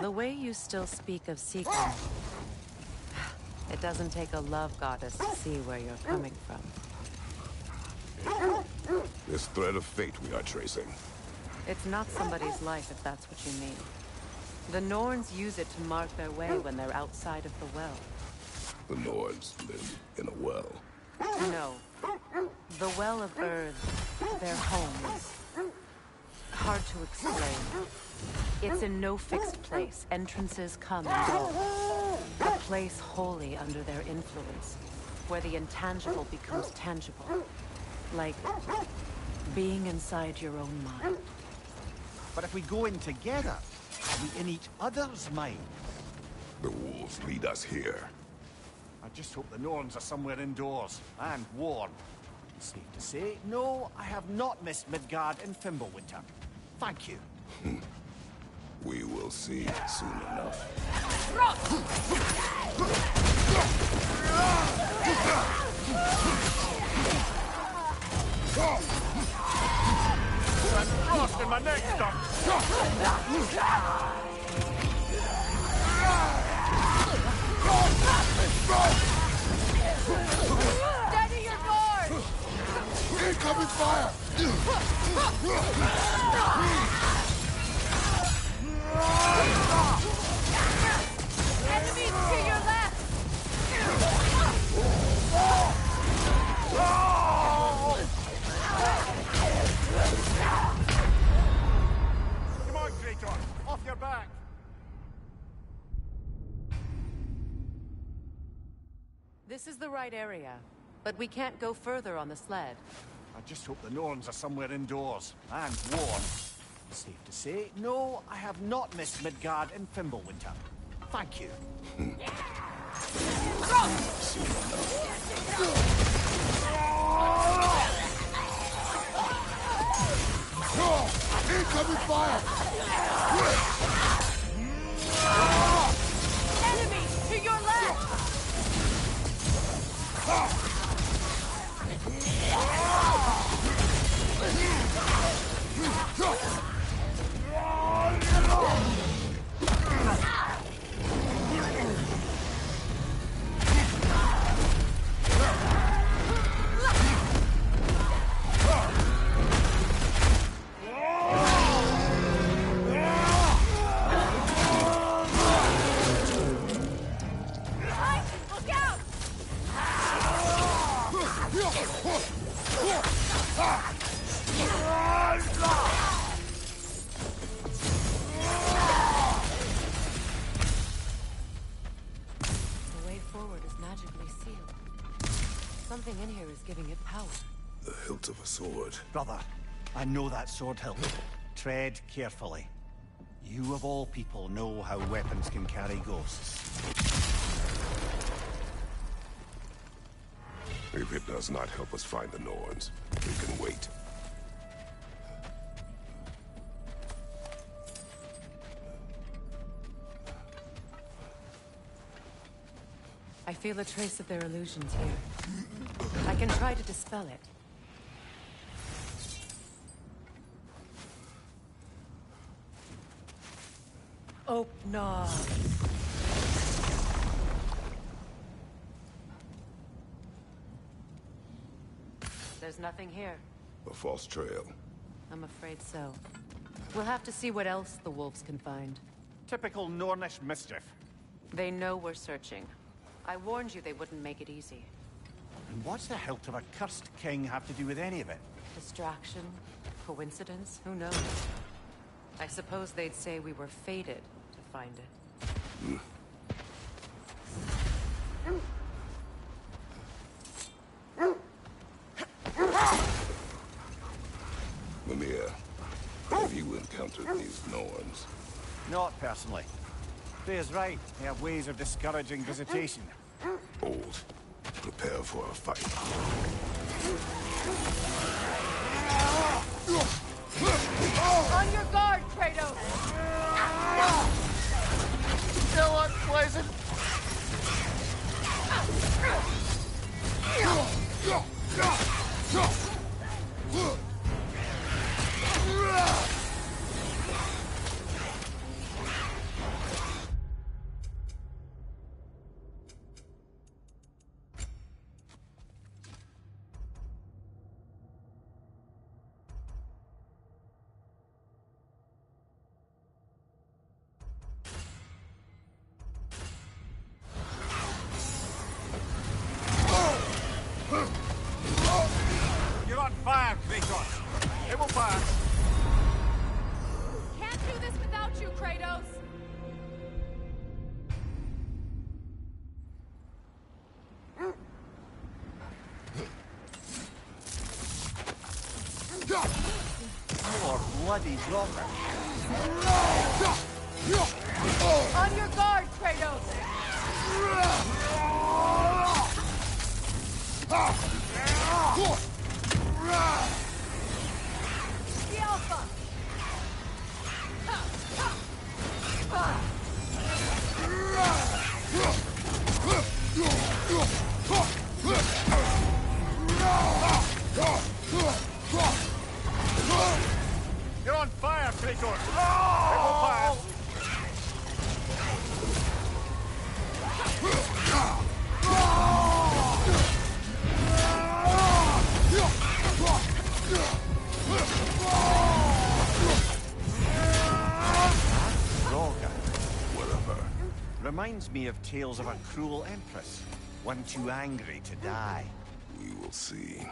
Speaker 9: the way you still speak of seeking... It doesn't take a love goddess to see where you're coming from.
Speaker 11: This thread of fate we are tracing.
Speaker 9: It's not somebody's life, if that's what you mean. The Norns use it to mark their way when they're outside of the well.
Speaker 11: The Nords live in a well.
Speaker 9: No. The Well of Earth, their home, is hard to explain. It's in no fixed place. Entrances come and go. A place wholly under their influence, where the intangible becomes tangible. Like being inside your own mind.
Speaker 8: But if we go in together, are we in each other's minds?
Speaker 11: The wolves lead us here.
Speaker 8: I just hope the Norns are somewhere indoors, and warm. Safe to say, no, I have not missed Midgard and Fimbulwinter. Thank you.
Speaker 11: We will see soon enough.
Speaker 8: I'm frost in my neck, Doc.
Speaker 14: Steady your guard!
Speaker 4: Incoming fire!
Speaker 14: Enemies to your left!
Speaker 8: Come on, Kratos, off your back.
Speaker 9: This is the right area, but we can't go further on the sled.
Speaker 8: I just hope the Norns are somewhere indoors, and warm. Safe to say, no, I have not missed Midgard and Fimbulwinter. Thank you.
Speaker 4: Incoming fire!
Speaker 14: Enemies to your left! Look out!
Speaker 9: The way forward is magically sealed. Something in here is giving it power.
Speaker 11: The hilt of a sword.
Speaker 8: Brother, I know that sword hilt. Tread carefully. You of all people know how weapons can carry ghosts.
Speaker 11: If it does not help us find the Norns, we can wait.
Speaker 9: I feel a trace of their illusions here. I can try to dispel it. Opnar. There's nothing here.
Speaker 11: A false trail.
Speaker 9: I'm afraid so. We'll have to see what else the wolves can find.
Speaker 8: Typical Nornish mischief.
Speaker 9: They know we're searching. I warned you they wouldn't make it easy.
Speaker 8: And what's the hilt of a cursed king have to do with any of it?
Speaker 9: Distraction? Coincidence? Who knows? I suppose they'd say we were fated to find it.
Speaker 11: Mimir, have you encountered these Norns?
Speaker 8: Not personally. Freya's right. They have ways of discouraging visitation.
Speaker 11: Old. Prepare for a fight.
Speaker 14: On your guard, Kratos!
Speaker 8: Still unpleasant. bloody dropper.
Speaker 14: On your guard, Kratos! The Alpha!
Speaker 8: You're on fire, Kratos! It will pass! Roga.
Speaker 11: Whatever.
Speaker 8: Reminds me of tales of a cruel empress. One too angry to die.
Speaker 11: We will see.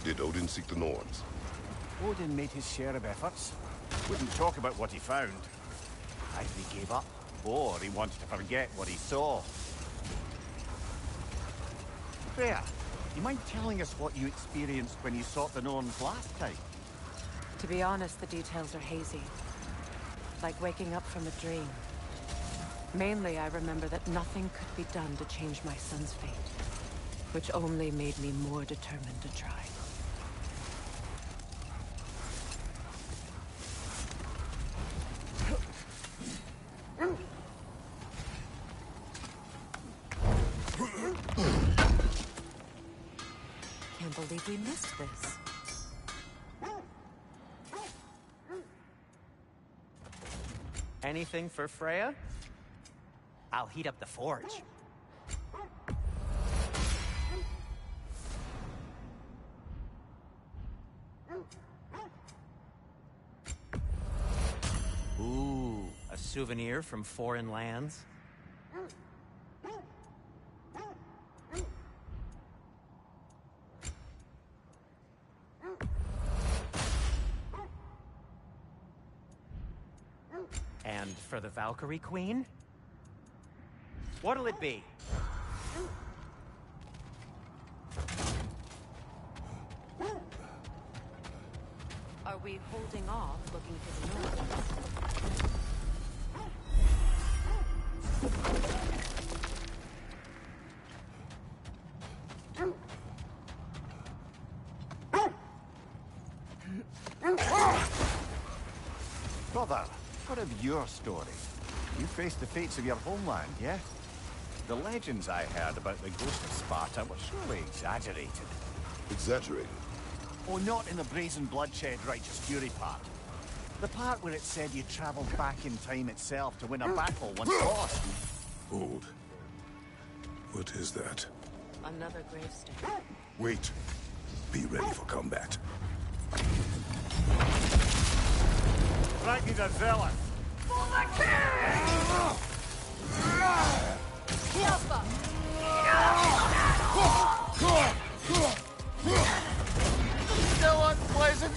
Speaker 11: Did Odin seek the Norns?
Speaker 8: Odin made his share of efforts. Wouldn't talk about what he found. Either he gave up, or he wanted to forget what he saw. Freya, you mind telling us what you experienced when you sought the Norns last time?
Speaker 9: To be honest, the details are hazy. Like waking up from a dream. Mainly, I remember that nothing could be done to change my son's fate, which only made me more determined to try. Can't believe we missed this.
Speaker 12: Anything for Freya? I'll heat up the forge. Ooh, a souvenir from foreign lands? And for the Valkyrie Queen? What'll it be?
Speaker 9: Are we holding off looking for the North?
Speaker 8: Brother, what of your story? You faced the fates of your homeland, yeah? The legends I heard about the ghost of Sparta were surely exaggerated.
Speaker 11: Exaggerated?
Speaker 8: Oh, not in the brazen bloodshed righteous fury part. The part where it said you traveled back in time itself to win a battle once lost.
Speaker 11: Hold. What is that?
Speaker 9: Another gravestone.
Speaker 11: Wait. Be ready for combat.
Speaker 8: Frankie the Zealot!
Speaker 14: For the king! The Alpha!
Speaker 8: Still unpleasant!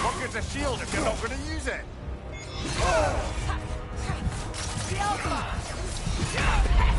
Speaker 8: What good's a shield if you're not going to use it?
Speaker 14: The Alpha!
Speaker 8: Get up, brother!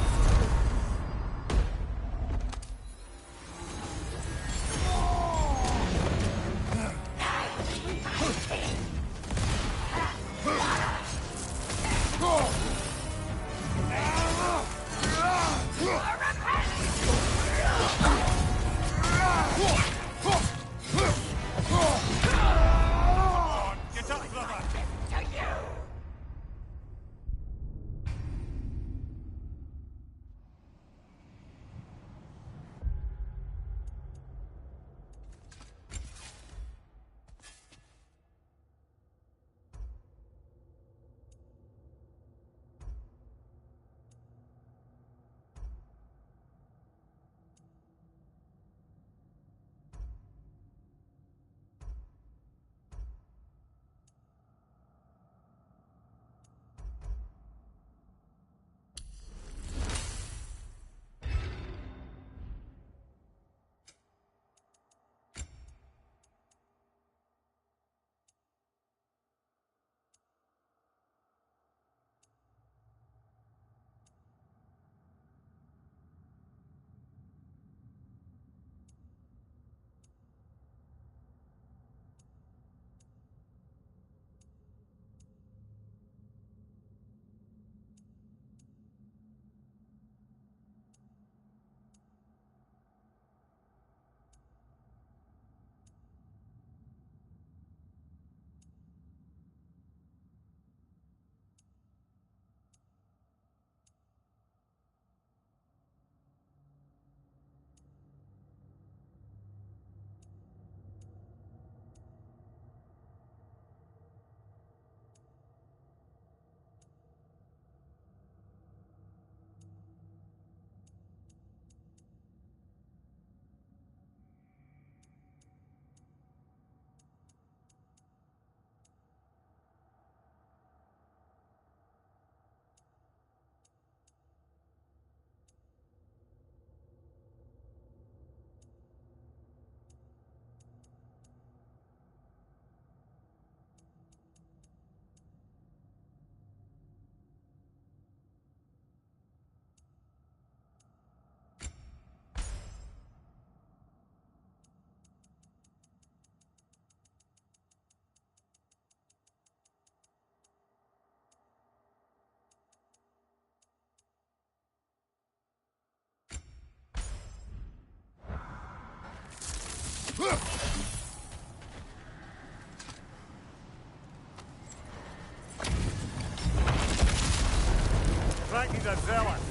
Speaker 13: Vikings are zealous.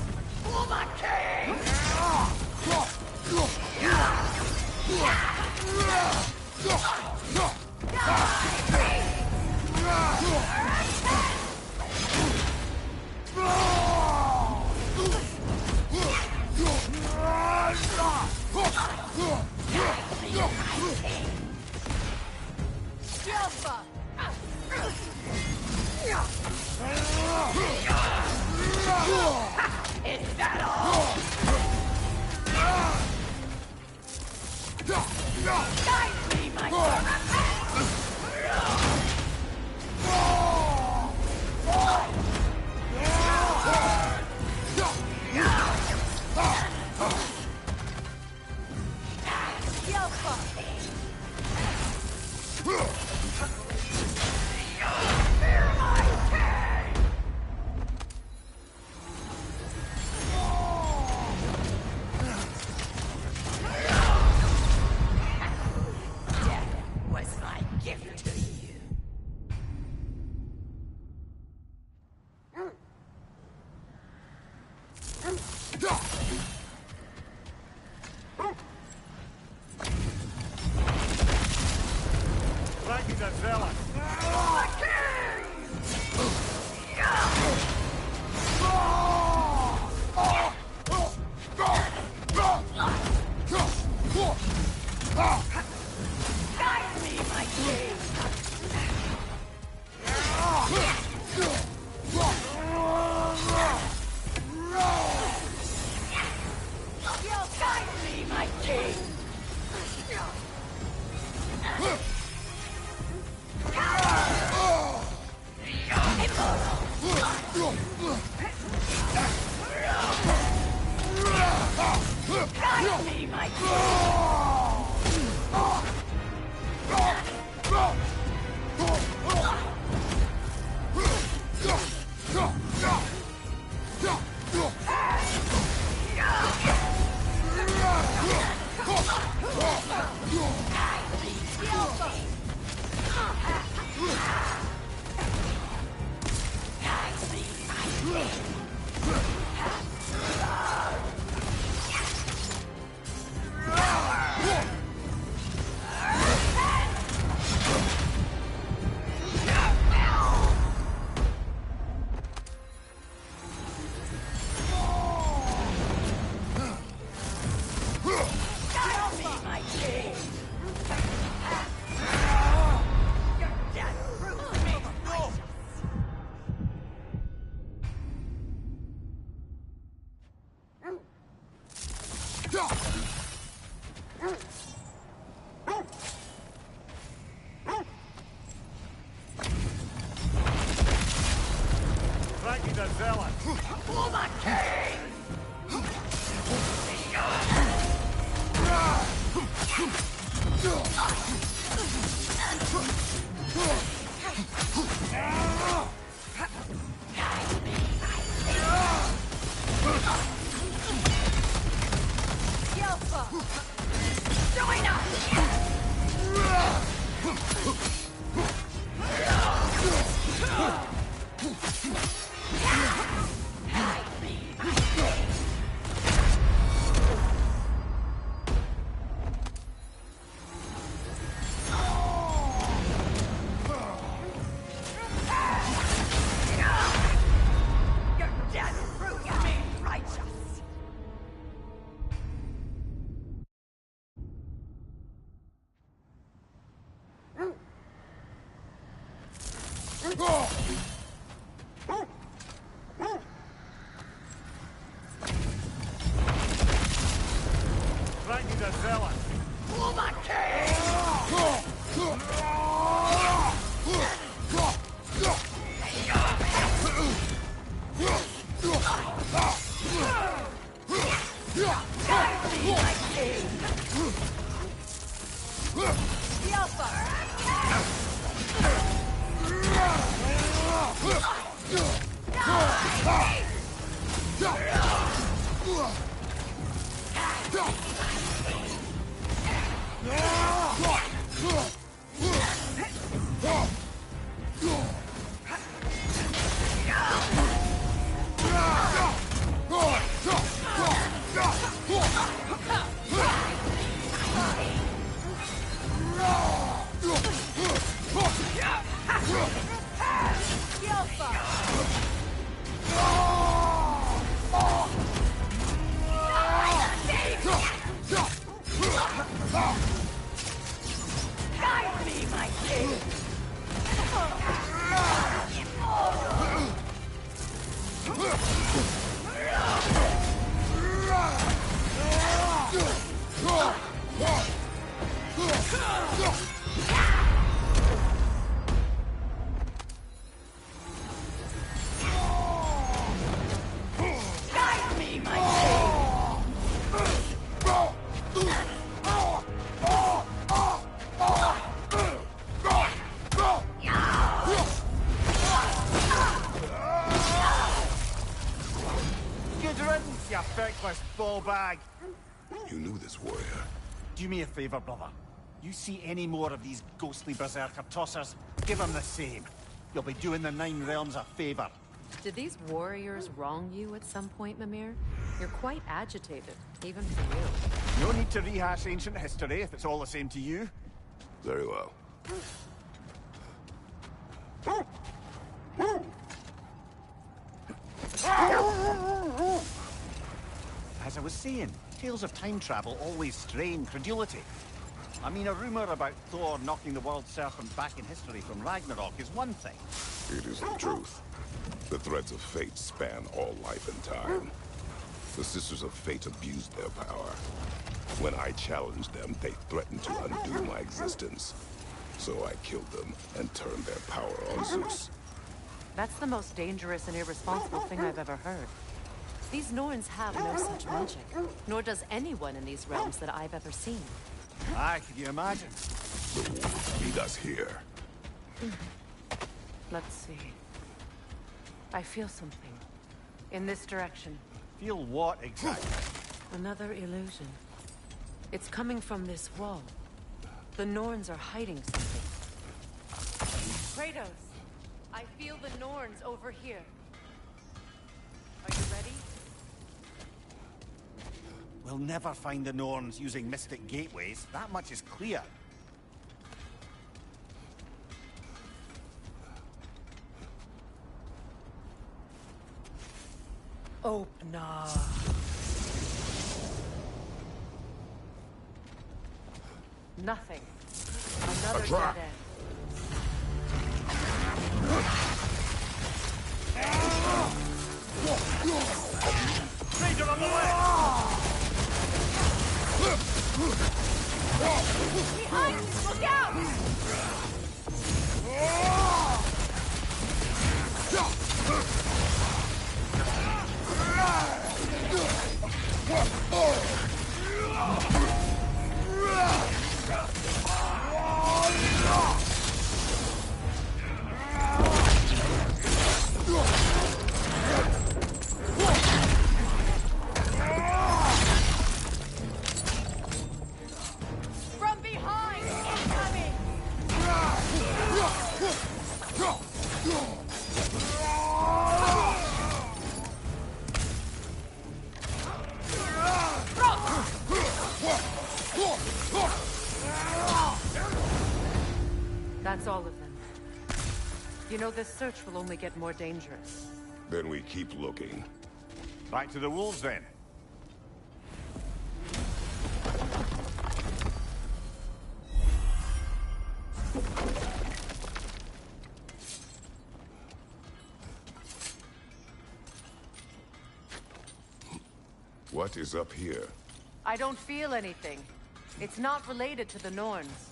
Speaker 14: For the king!
Speaker 15: Is that all? Guide me, my
Speaker 13: Vikings are zealous.
Speaker 15: Guide me, my king! Guide me, my king! Join us! Your death proves me righteous.
Speaker 13: Right in the zealot.
Speaker 15: Pull king! Guide me, my king! The Alpha! Guide me, my king! Guide me, my
Speaker 8: Good riddance, you feckless ball bag.
Speaker 11: You knew this warrior.
Speaker 8: Do me a favor, brother. You see any more of these ghostly berserker tossers, give them the same. You'll be doing the Nine Realms a favor.
Speaker 9: Did these warriors wrong you at some point, Mimir? You're quite agitated, even for you.
Speaker 8: No need to rehash ancient history if it's all the same to you.
Speaker 11: Very well.
Speaker 8: As I was saying, tales of time travel always strain credulity. I mean, a rumor about Thor knocking the world serpent back in history from Ragnarok is one thing.
Speaker 11: It is the truth. The threads of fate span all life and time. The Sisters of Fate abused their power. When I challenged them, they threatened to undo my existence. So I killed them and turned their power on Zeus.
Speaker 9: That's the most dangerous and irresponsible thing I've ever heard. These Norns have no such magic, nor does anyone in these realms that I've ever seen.
Speaker 8: Aye, can you imagine?
Speaker 11: The wolves meet us here.
Speaker 9: Let's see. I feel something. In this direction.
Speaker 8: Feel what exactly?
Speaker 9: Another illusion. It's coming from this wall. The Norns are hiding something. Kratos! I feel the Norns over here. Are you ready?
Speaker 8: We'll never find the Norns using mystic gateways. That much is clear.
Speaker 9: Open up. Nothing. Another
Speaker 11: A trap.
Speaker 9: dead end.
Speaker 13: Ranger on the way!
Speaker 15: Behind you! Look out!
Speaker 9: That's all of them. You know, this search will only get more dangerous.
Speaker 11: Then we keep looking.
Speaker 8: Back to the wolves, then.
Speaker 11: What is up here?
Speaker 9: I don't feel anything. It's not related to the Norns.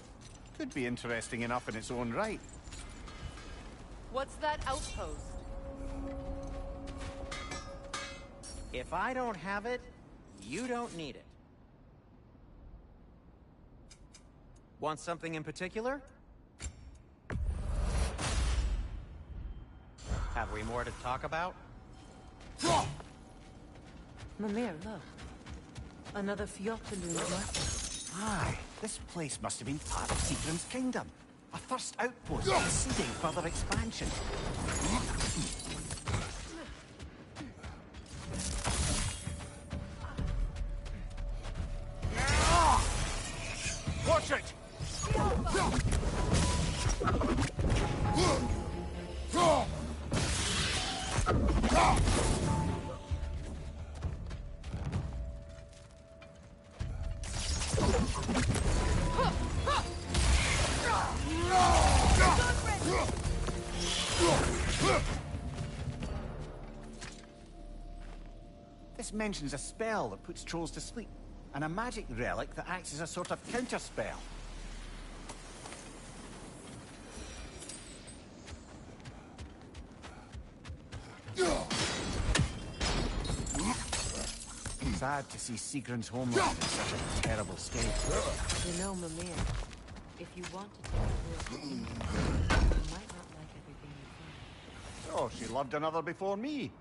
Speaker 8: Could be interesting enough in its own right.
Speaker 9: What's that outpost?
Speaker 12: If I don't have it, you don't need it. Want something in particular? Have we more to talk about?
Speaker 9: Mimir, look. Another Fjotalund weapon.
Speaker 8: Aye, this place must have been part of Sigrun's kingdom. A first outpost seeding further expansion.
Speaker 6: Watch it!
Speaker 8: This mentions a spell that puts trolls to sleep, and a magic relic that acts as a sort of counter-spell. Sad to see Sigrun's homeland in such a terrible state.
Speaker 9: You know, Mimir, if you want to take her, you might not like everything you find.
Speaker 8: Oh, she loved another before me.